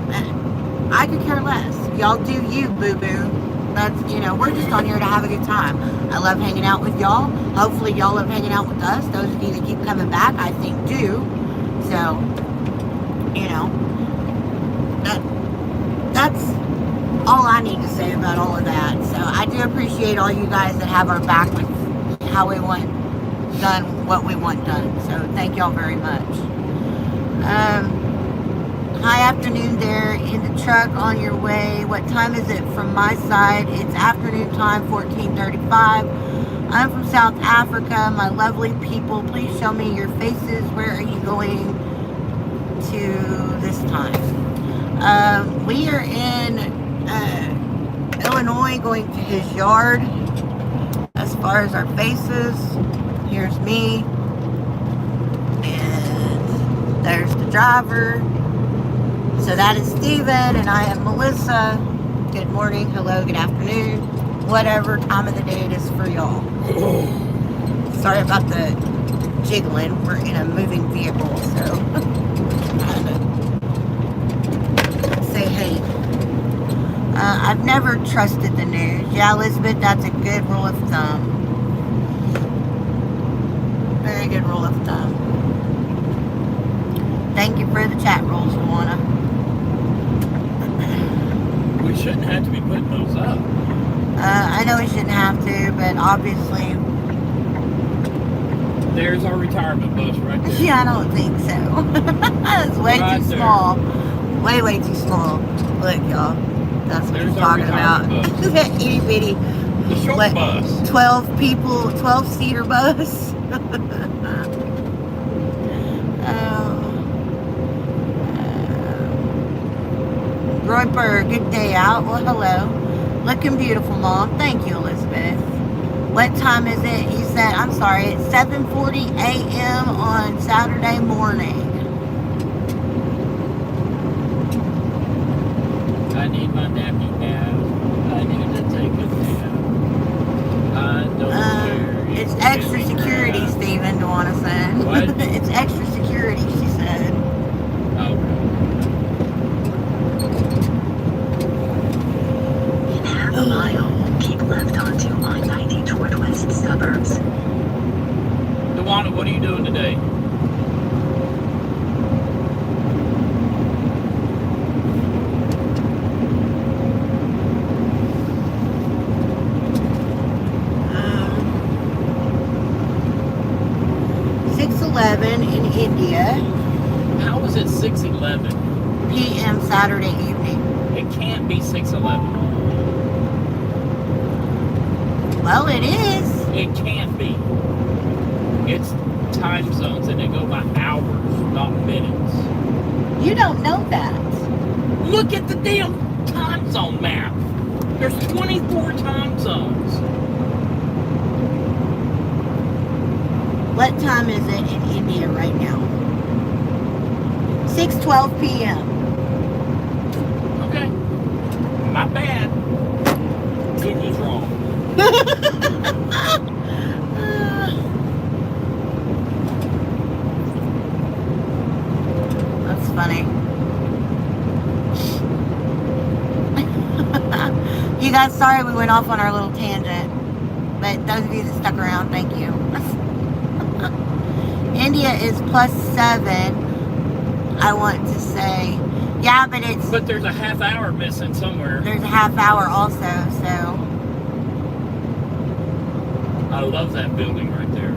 I could care less. Y'all do you, boo-boo. That's, we're just on here to have a good time. I love hanging out with y'all. Hopefully y'all love hanging out with us. Those of you that keep coming back, I think do. So, all I need to say about all of that. So I do appreciate all you guys that have our back with how we want done what we want done. So thank y'all very much. Hi, afternoon there in the truck on your way. What time is it from my side? It's afternoon time, 14:35. I'm from South Africa. My lovely people, please show me your faces. Where are you going to this time? We are in Illinois, going to his yard. As far as our faces, here's me, and there's the driver. So that is Steven, and I am Melissa. Good morning, hello, good afternoon, whatever time of the day it is for y'all. Sorry about the jiggling. We're in a moving vehicle, so say hey. I've never trusted the news. Yeah, Elizabeth, that's a good rule of thumb. Very good rule of thumb. Thank you for the chat rules, Pawna. We shouldn't have to be putting those up. I know we shouldn't have to, but obviously. There's our retirement bus right there. Yeah, I don't think so. It's way Right too there. small. Way too small. Look, y'all. That's what There's he's our talking about. retirement bus. That itty bitty. The short What, bus. 12-seater bus. Royper, good day out. Well, hello. Looking beautiful, Mom. Thank you, Elizabeth. What time is it? You said, I'm sorry, it's 7:40 a.m. on Saturday morning. I need my nappy now. I need to take a nap. I don't care. It's extra security, Stephen, Pawna said. What? It's extra security, she said. Oh. In half a mile, keep left onto I-90 toward west suburbs. Pawna, what are you doing today? .11 in India, How is it 6:11? p.m. Saturday evening. It can't be 6:11. Well, it is. It can't be. It's time zones and they go by hours, not minutes. You don't know that. Look at the damn time zone map. There's 24 time zones. What time is it in India right now? 6:12 p.m. Okay. My bad. Google's wrong. That's funny. You guys, sorry we went off on our little tangent. But those of you that stuck around, thank you. India is +7, I want to say. Yeah, but But there's a half hour missing somewhere. there's a half hour also, so. I love that building right there.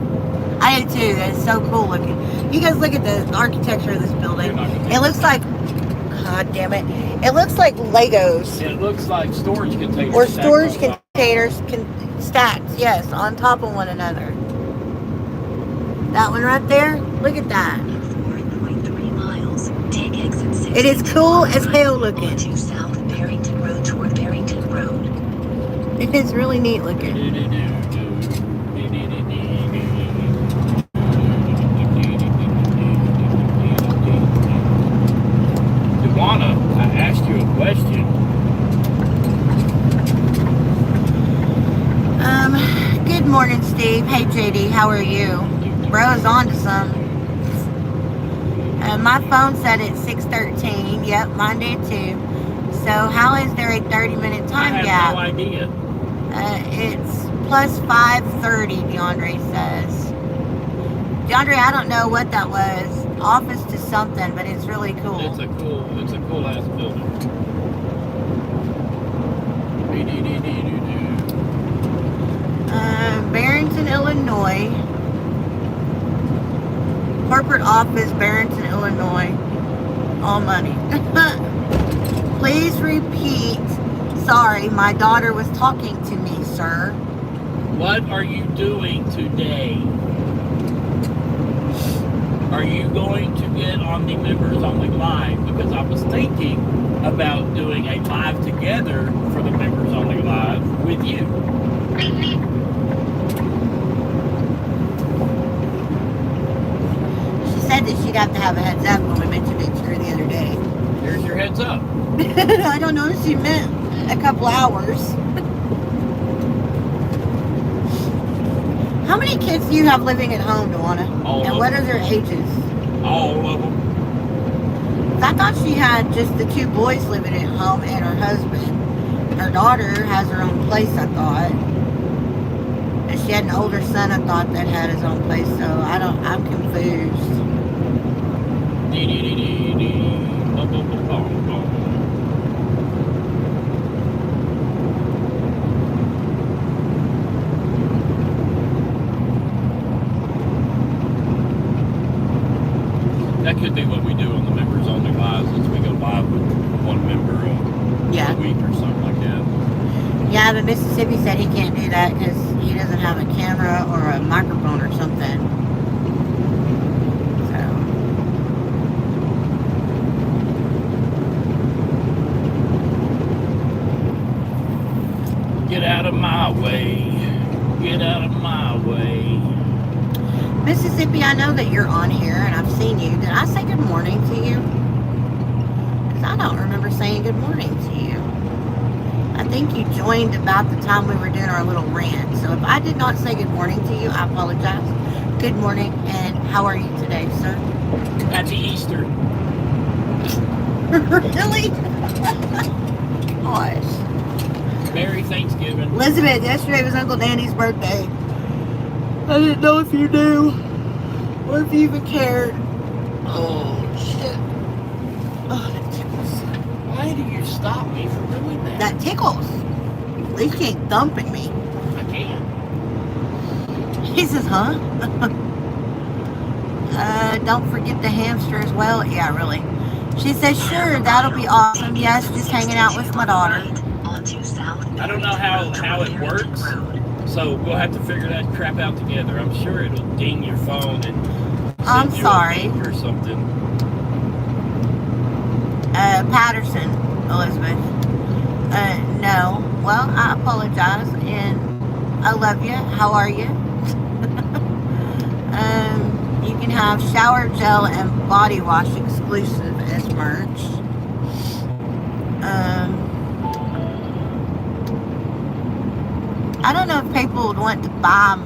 I do too. It's so cool looking. You guys look at the architecture of this building. You're not gonna It looks like, God damn it. It looks like Legos. It looks like storage containers. Or stacked storage on top. containers stacked, yes, on top of one another. That one right there, look at that. 4.3 miles, take exit 6. It is cool as hell looking. Onto South Barrington Road toward Barrington Road. It is really neat looking. Pawna, I asked you a question. Good morning, Steve. Hey, JD, how are you? Bro's on to some. My phone said it's 6:13. Yep, mine did too. So how is there a 30-minute time I have gap? no idea. It's +5:30, DeAndre says. DeAndre, I don't know what that was. Office to something, but it's really cool. It's a cool ass building. Illinois. Corporate office, Barrington, Illinois. All money. Please repeat. Sorry, my daughter was talking to me, sir. What are you doing today? Are you going to get on the members only live? Because I was thinking about doing a live together for the members only live with you. She said that she'd have to have a heads up when we mentioned it to her the other day. Here's your heads up. I don't know if she meant a couple hours. How many kids do you have living at home, Pawna? All And of what them. are their ages? All of them. I thought she had just the 2 boys living at home and her husband. Her daughter has her own place, I thought. And she had an older son, I thought, that had his own place. So I'm confused. Dee dee dee dee dee. Bum, bum, bum, bum, bum. That could be what we do on the members only lives, is we go live with one member Yeah. a week or something like that. Yeah, but Mississippi said he can't do that because he doesn't have a camera or a microphone or something. So. Get out of my way. Get out of my way. Mississippi, I know that you're on here and I've seen you. Did I say good morning to you? Because I don't remember saying good morning to you. I think you joined about the time we were doing our little rant. So if I did not say good morning to you, I apologize. Good morning, and how are you today, sir? Happy Easter. Really? Gosh. Merry Thanksgiving. Elizabeth, yesterday was Uncle Danny's birthday. I didn't know if you knew or if you even cared. Oh, shit. Oh, that tickles. Why do you stop me from doing that? That tickles. At least you ain't thumping me. I can't. He says, huh? Don't forget the hamster as well. Yeah, really. She says, sure, that'll be awesome. Yes, just hanging out with my daughter. I don't know how it works, so we'll have to figure that crap out together. I'm sure it'll ding your phone and I'm send you sorry. a link or something. Patterson, Elizabeth. No. Well, I apologize, and I love you. How are you? You can have shower gel and body wash exclusive as merch. I don't know if people would want to buy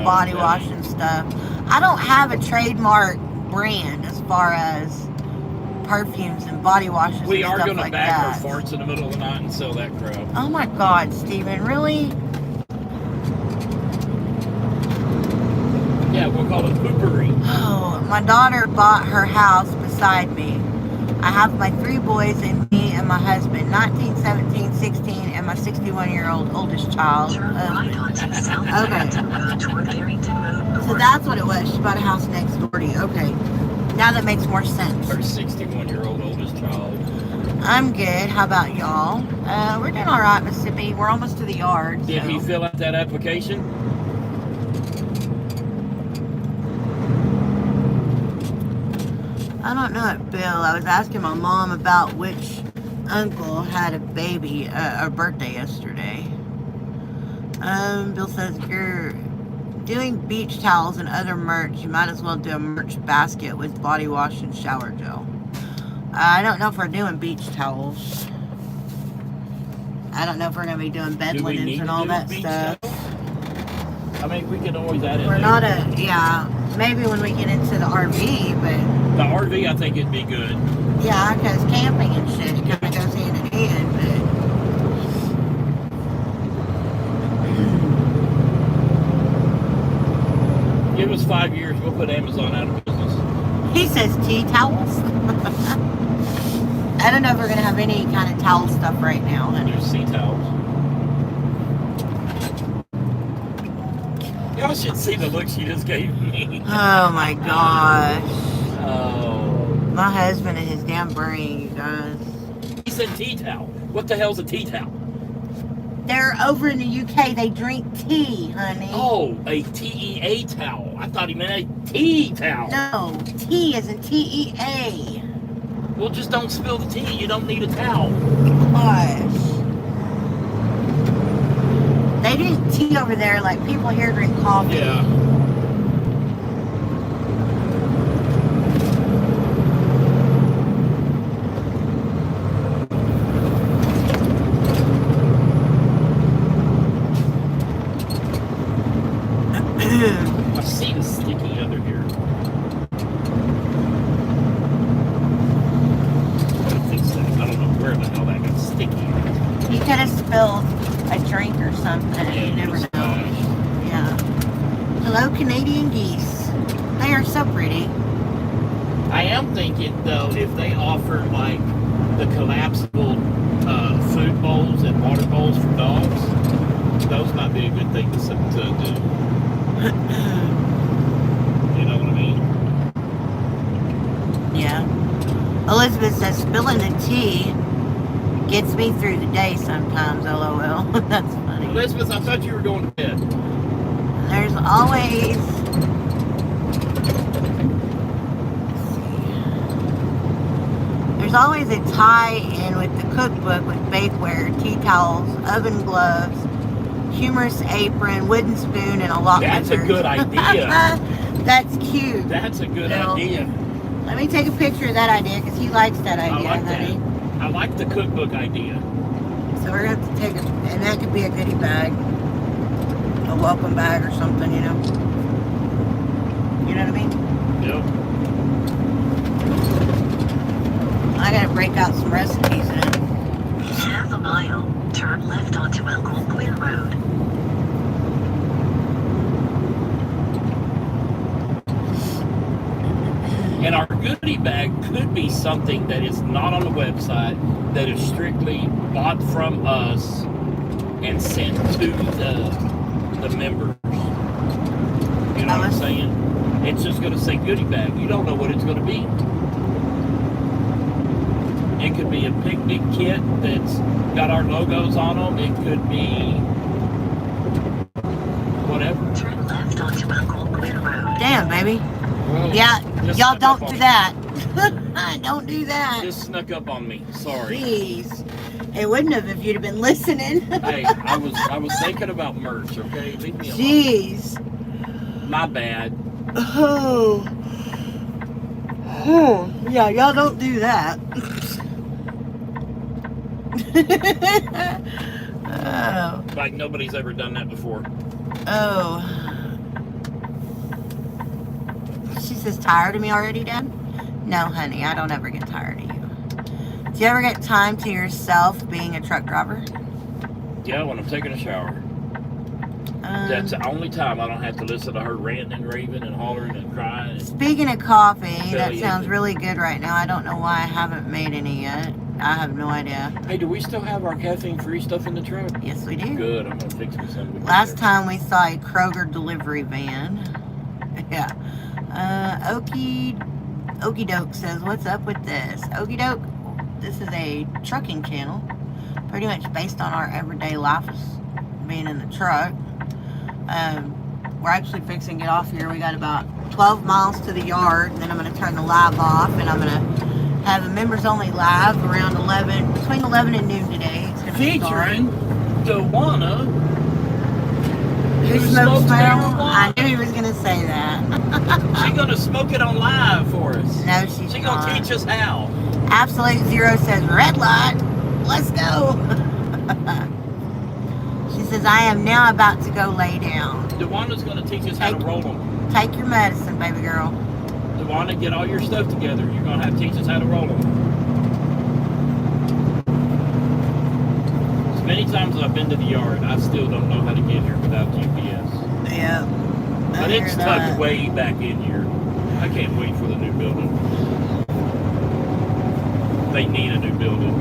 body wash and stuff. I don't have a trademark brand as far as perfumes and body washes We and are stuff going to like bag that. our farts in the middle of the night and sell that crap. Oh my God, Steven, really? Yeah, we'll call it poopery. Oh, my daughter bought her house beside me. I have my 3 boys and me and my husband, 19, 17, 16, and my 61-year-old oldest child. Okay. So that's what it was. She bought a house next door to you. Okay. Now that makes more sense. Her 61-year-old oldest child. I'm good. How about y'all? We're doing all right, Mississippi. We're almost to the yard. Did so. he fill out that application? I don't know it, Bill. I was asking my mom about which uncle had a baby, a birthday yesterday. Bill says, if you're doing beach towels and other merch, you might as well do a merch basket with body wash and shower gel. I don't know if we're doing beach towels. I don't know if we're going to be doing bed linens and all that stuff. I mean, we can always add it. We're not yeah, maybe when we get into the RV, but... The RV, I think it'd be good. Yeah, because camping and shit, it kind of goes hand in hand, but... Give us 5 years, we'll put Amazon out of business. He says tea towels. I don't know if we're going to have any kind of towel stuff right now, honey. There's sea towels. Y'all should see the look she just gave me. Oh my gosh. Oh. My husband and his damn brain, you guys. He said tea towel. What the hell's a tea towel? They're over in the UK. They drink tea, honey. Oh, a TEA towel. I thought he meant a tea towel. No, tea is in TEA. Well, just don't spill the tea. You don't need a towel. Gosh. They drink tea over there like people here drink coffee. Yeah. My seat is sticky under here. I don't know where the hell that got sticky. You could have spilled a drink or something. Yeah, You never know. smashed. Yeah. Hello, Canadian geese. They are so pretty. I am thinking though, if they offer like the collapsible food bowls and water bowls for dogs, those might be a good thing to do. You know what I mean? Yeah. Elizabeth says spilling the tea gets me through the day sometimes, LOL. That's funny. Elizabeth, I thought you were going to bed. There's always... There's always a tie-in with the cookbook with bakeware, tea towels, oven gloves, humorous apron, wooden spoon, and a lot of That's a good idea. That's cute. That's a good Bill. idea. Let me take a picture of that idea because he likes that I idea, like honey. that. I like the cookbook idea. So we're going to have to take it, and that could be a goodie bag, a welcome bag or something, you know? You know what I mean? Yep. I got to break out some recipes in. Half a mile, turn left onto Algonquin Road. And our goodie bag could be something that is not on the website, that is strictly bought from us and sent to the members. You know what I'm saying? It's just going to say goodie bag. You don't know what it's going to be. It could be a picnic kit that's got our logos on them. It could be whatever. Turn left onto Algonquin Road. Damn, baby. Well, Yeah, just y'all snuck don't up do on that. Don't do that. me. Just snuck up on me. Sorry. Jeez. It wouldn't have if you'd have been listening. Hey, I was thinking about merch, okay? Leave me alone. Jeez. My bad. Oh. Oh. Yeah, y'all don't do that. Oh. Like nobody's ever done that before. Oh. She says, tired of me already, Dad? No, honey, I don't ever get tired of you. Do you ever get time to yourself being a truck driver? Yeah, when I'm taking a shower. That's the only time I don't have to listen to her ranting and raving and hollering and crying. Speaking of coffee, that you sounds anything. really good right now. I don't know why I haven't made any yet. I have no idea. Hey, do we still have our caffeine-free stuff in the truck? Yes, we do. Good, I'm gonna fix me some. Last time we saw a Kroger delivery van. Yeah. Okie Doke says, what's up with this? Okie Doke, this is a trucking channel. Pretty much based on our everyday life being in the truck. We're actually fixing to get off here. We got about 12 miles to the yard. And then I'm going to turn the live off. And I'm going to have a members only live around between 11 and noon today. It's gonna be Featuring Pawna. Who smokes marijuana? I knew he was going to say that. She's gonna smoke it on live for us. No, she's She's not. gonna teach us how. Absolute Zero says, red light, let's go. She says, I am now about to go lay down. Dewana's gonna teach us how to roll them. Take your medicine, baby girl. Dewana, get all your stuff together. You're gonna have to teach us how to roll them. As many times as I've been to the yard, I still don't know how to get here without GPS. Yeah. But it's tucked way back in here. I can't wait for the new building. They need a new building.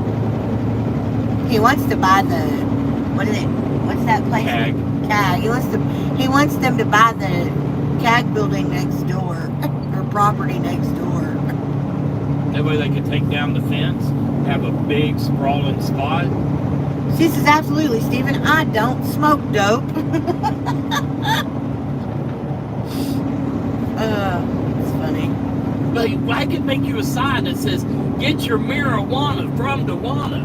He wants to buy the, what's that place? CAG. CAG. He wants them to buy the CAG building next door, or property next door. That way they can take down the fence, have a big sprawling spot. She says, absolutely, Stephen, I don't smoke dope. It's funny. But I could make you a sign that says, "Get your marijuana from Pawna."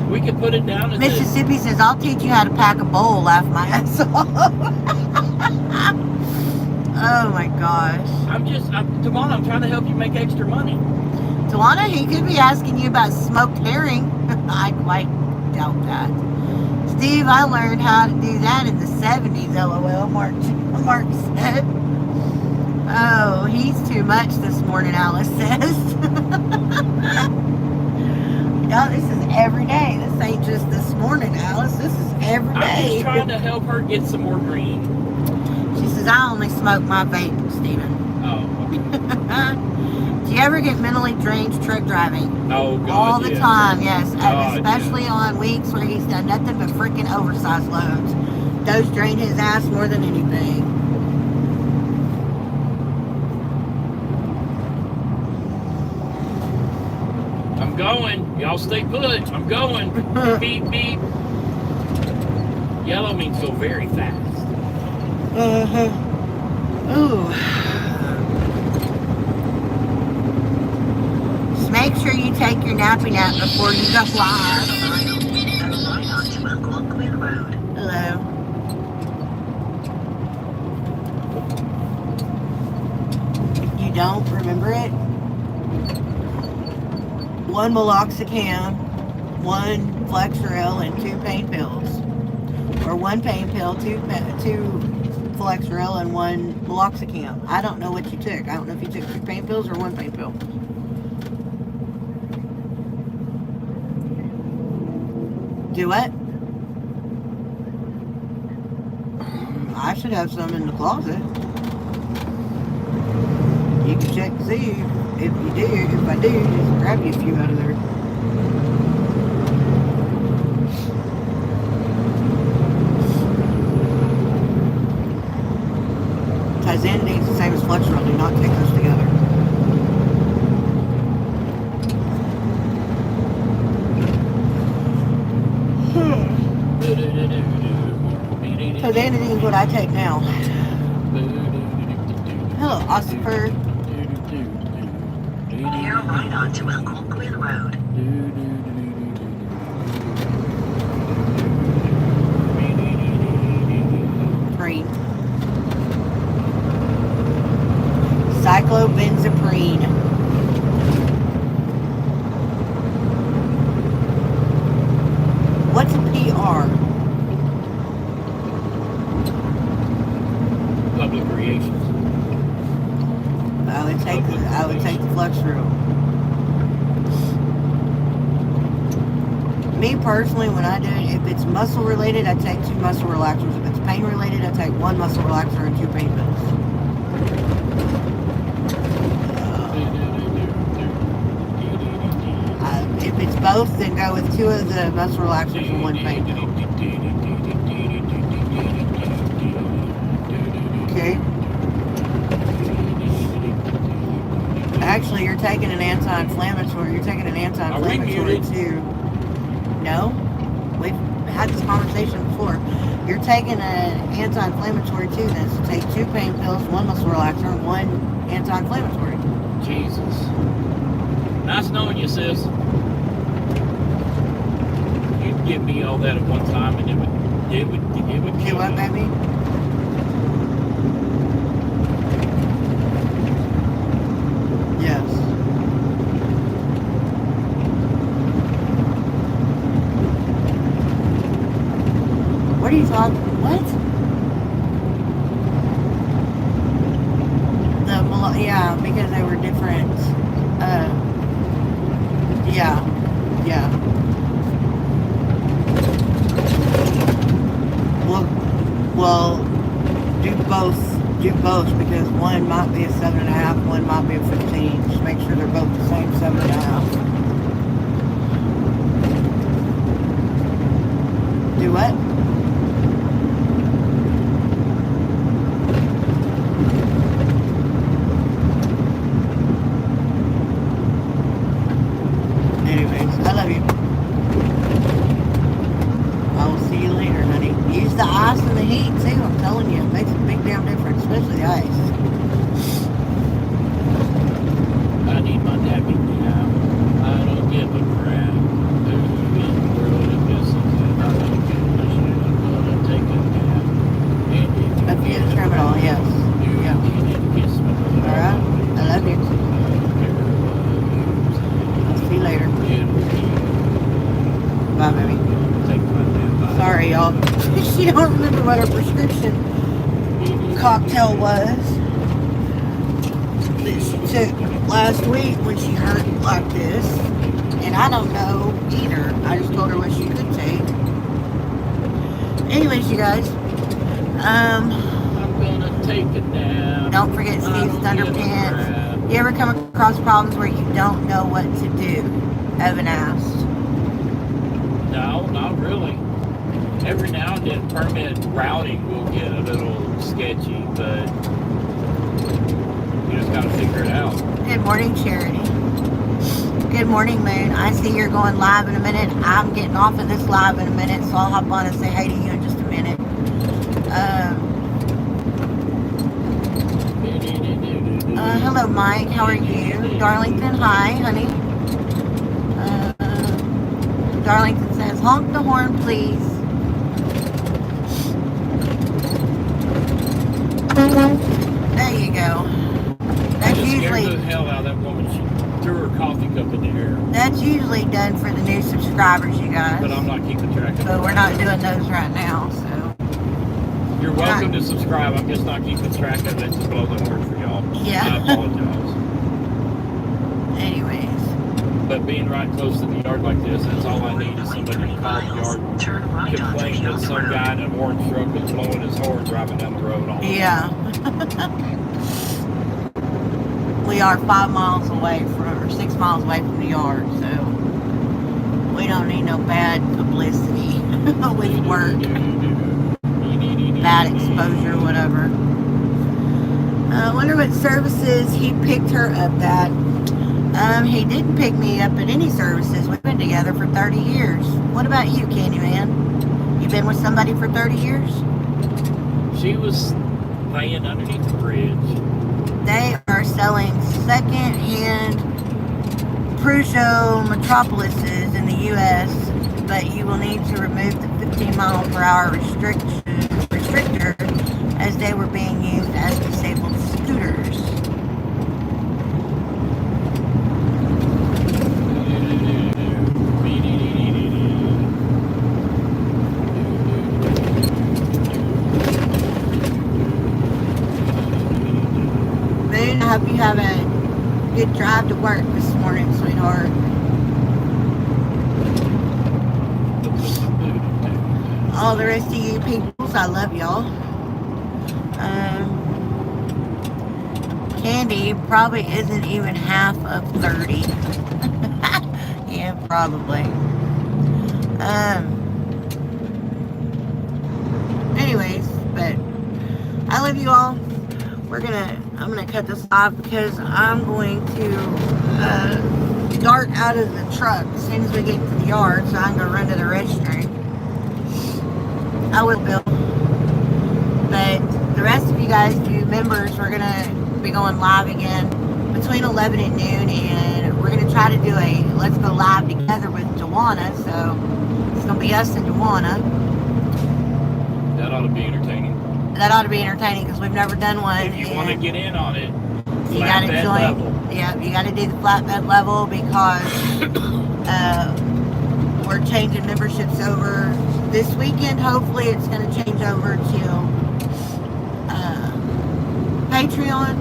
We could put it down as Mississippi says, I'll teach you how to pack a bowl, laugh my ass off. Oh my gosh. Pawna, I'm trying to help you make extra money. Tawana, he could be asking you about smoked herring. I quite doubt that. Steve, I learned how to do that in the 70s, LOL, Mark said. Oh, he's too much this morning, Alice says. No, this is every day. This ain't just this morning, Alice. This is every day. I'm just trying to help her get some more green. She says, I only smoke my vape, Stephen. Oh, okay. Do you ever get mentally drained truck driving? Oh, God, all the time, yes. And God, especially on weeks where he's done nothing but freaking oversized loads. Those drain his ass more than anything. I'm going. Y'all stay put. I'm going. Beep, beep. Yellow means go very fast. Ooh. Just make sure you take your nappy nap before you go live. Hello. You don't remember it? 1 meloxicam, 1 Flexeril, and 2 pain pills. Or 1 pain pill, 2 Flexeril, and 1 meloxicam. I don't know what you took. I don't know if you took 2 pain pills or 1 pain pill. Do what? I should have some in the closet. You can check to see if you do. If I do, just grab you a few out of there. Tizanidine is the same as Flexeril. Do not take those together. Tizanidine is what I take now. Hello, Ossifer. You're right onto Algonquin Road. Preen. Cyclobenzaprine. What's a PR? Public relations. I would take the Flexeril. Me personally, when I do it, if it's muscle related, I take 2 muscle relaxers. If it's pain related, I take 1 muscle relaxer and 2 pain pills. If it's both, then go with 2 of the muscle relaxers and 1 pain pill. Okay. Actually, you're taking an anti-inflammatory. You're taking an anti-inflammatory too. No, we've had this conversation before. You're taking an anti-inflammatory too. Then so take 2 pain pills, 1 muscle relaxer, and 1 anti-inflammatory. Jesus. Nice knowing you, sis. You'd give me all that at one time, and it would Okay, kill what, me. baby? Yes. What are you talking? What? Yeah, because they were different. Yeah. Well, do both because one might be a 7.5, one might be a 15. Just make sure they're both the same 7.5. Do what? Bye, baby. Take my damn bye. Sorry, y'all. She don't remember what her prescription cocktail was that she took last week when she hurt like this. And I don't know either. I just told her what she could take. Anyways, you guys. I'm gonna take it now. Don't forget Steve's Thunderpants. You ever come across problems where you don't know what to do? Evan asked. No, not really. Every now and then permit routing will get a little sketchy, but you just gotta figure it out. Good morning, Charity. Good morning, Moon. I see you're going live in a minute. I'm getting off of this live in a minute, so I'll hop on and say hey to you in just a minute. Hello, Mike. How are you? Darlington, hi, honey. Darlington says, honk the horn, please. There you go. That's usually scared the hell out of that woman. She threw her coffee cup in the air. That's usually done for the new subscribers, you guys. But I'm not keeping track of it. But we're not doing those right now, so. You're welcome to subscribe. I'm just not keeping track of it to blow the horn for y'all. Yeah. I apologize. Anyways. But being right close to the yard like this, that's all I need is somebody to call the yard and Turn right onto complain that some guy in an orange truck was blowing his horn driving down the road all the time. Yeah. We are 5 miles away or 6 miles away from the yard, so we don't need no bad publicity with work. Bad exposure, whatever. I wonder what services he picked her up at. He didn't pick me up at any services. We've been together for 30 years. What about you, Candyman? You been with somebody for 30 years? She was laying underneath the bridge. They are selling second-hand Peugeot Metropolises in the U.S., but you will need to remove the 15 mile per hour restrictor as they were being used as disabled scooters. Moon, I hope you have a good drive to work this morning, sweetheart. All the rest of you peoples, I love y'all. Candy probably isn't even half of 30. Yeah, probably. Anyways, but I love you all. I'm gonna cut this off because I'm going to dart out of the truck as soon as we get to the yard, so I'm gonna run to the restroom. I will, Bill. But the rest of you guys, you members, we're gonna be going live again between 11 and noon, and we're gonna try to do a let's go live together with Joanna. So it's gonna be us and Joanna. That ought to be entertaining. That ought to be entertaining because we've never done one. If you want to get in on it, you gotta flatbed join. level. Yeah, you gotta do the flatbed level because we're changing memberships over this weekend. Hopefully, it's going to change over to Patreon,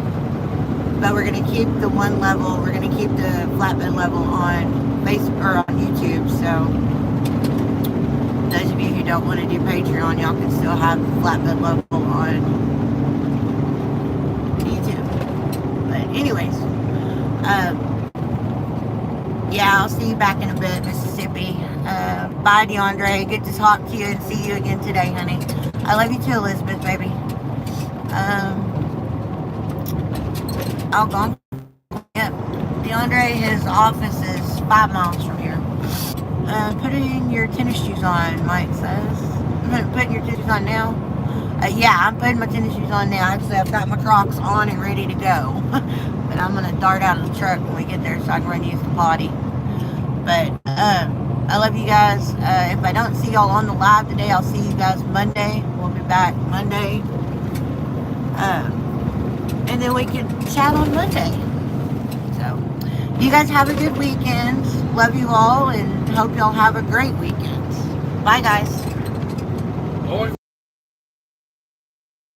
but we're going to keep the one level. We're going to keep the flatbed level on Facebook or on YouTube. So those of you who don't want to do Patreon, y'all can still have the flatbed level on YouTube. But anyways, yeah, I'll see you back in a bit, Mississippi. Bye, DeAndre. Good to talk to you and see you again today, honey. I love you too, Elizabeth, baby. Algon. Yep. DeAndre, his office is 5 miles from here. Putting your tennis shoes on, Mike says. Putting your tennis shoes on now? Yeah, I'm putting my tennis shoes on now. Actually, I've got my Crocs on and ready to go. But I'm going to dart out of the truck when we get there so I can run use the potty. But, I love you guys. If I don't see y'all on the live today, I'll see you guys Monday. We'll be back Monday. And then we can chat on Monday. So, you guys have a good weekend. Love you all and hope y'all have a great weekend. Bye, guys. Or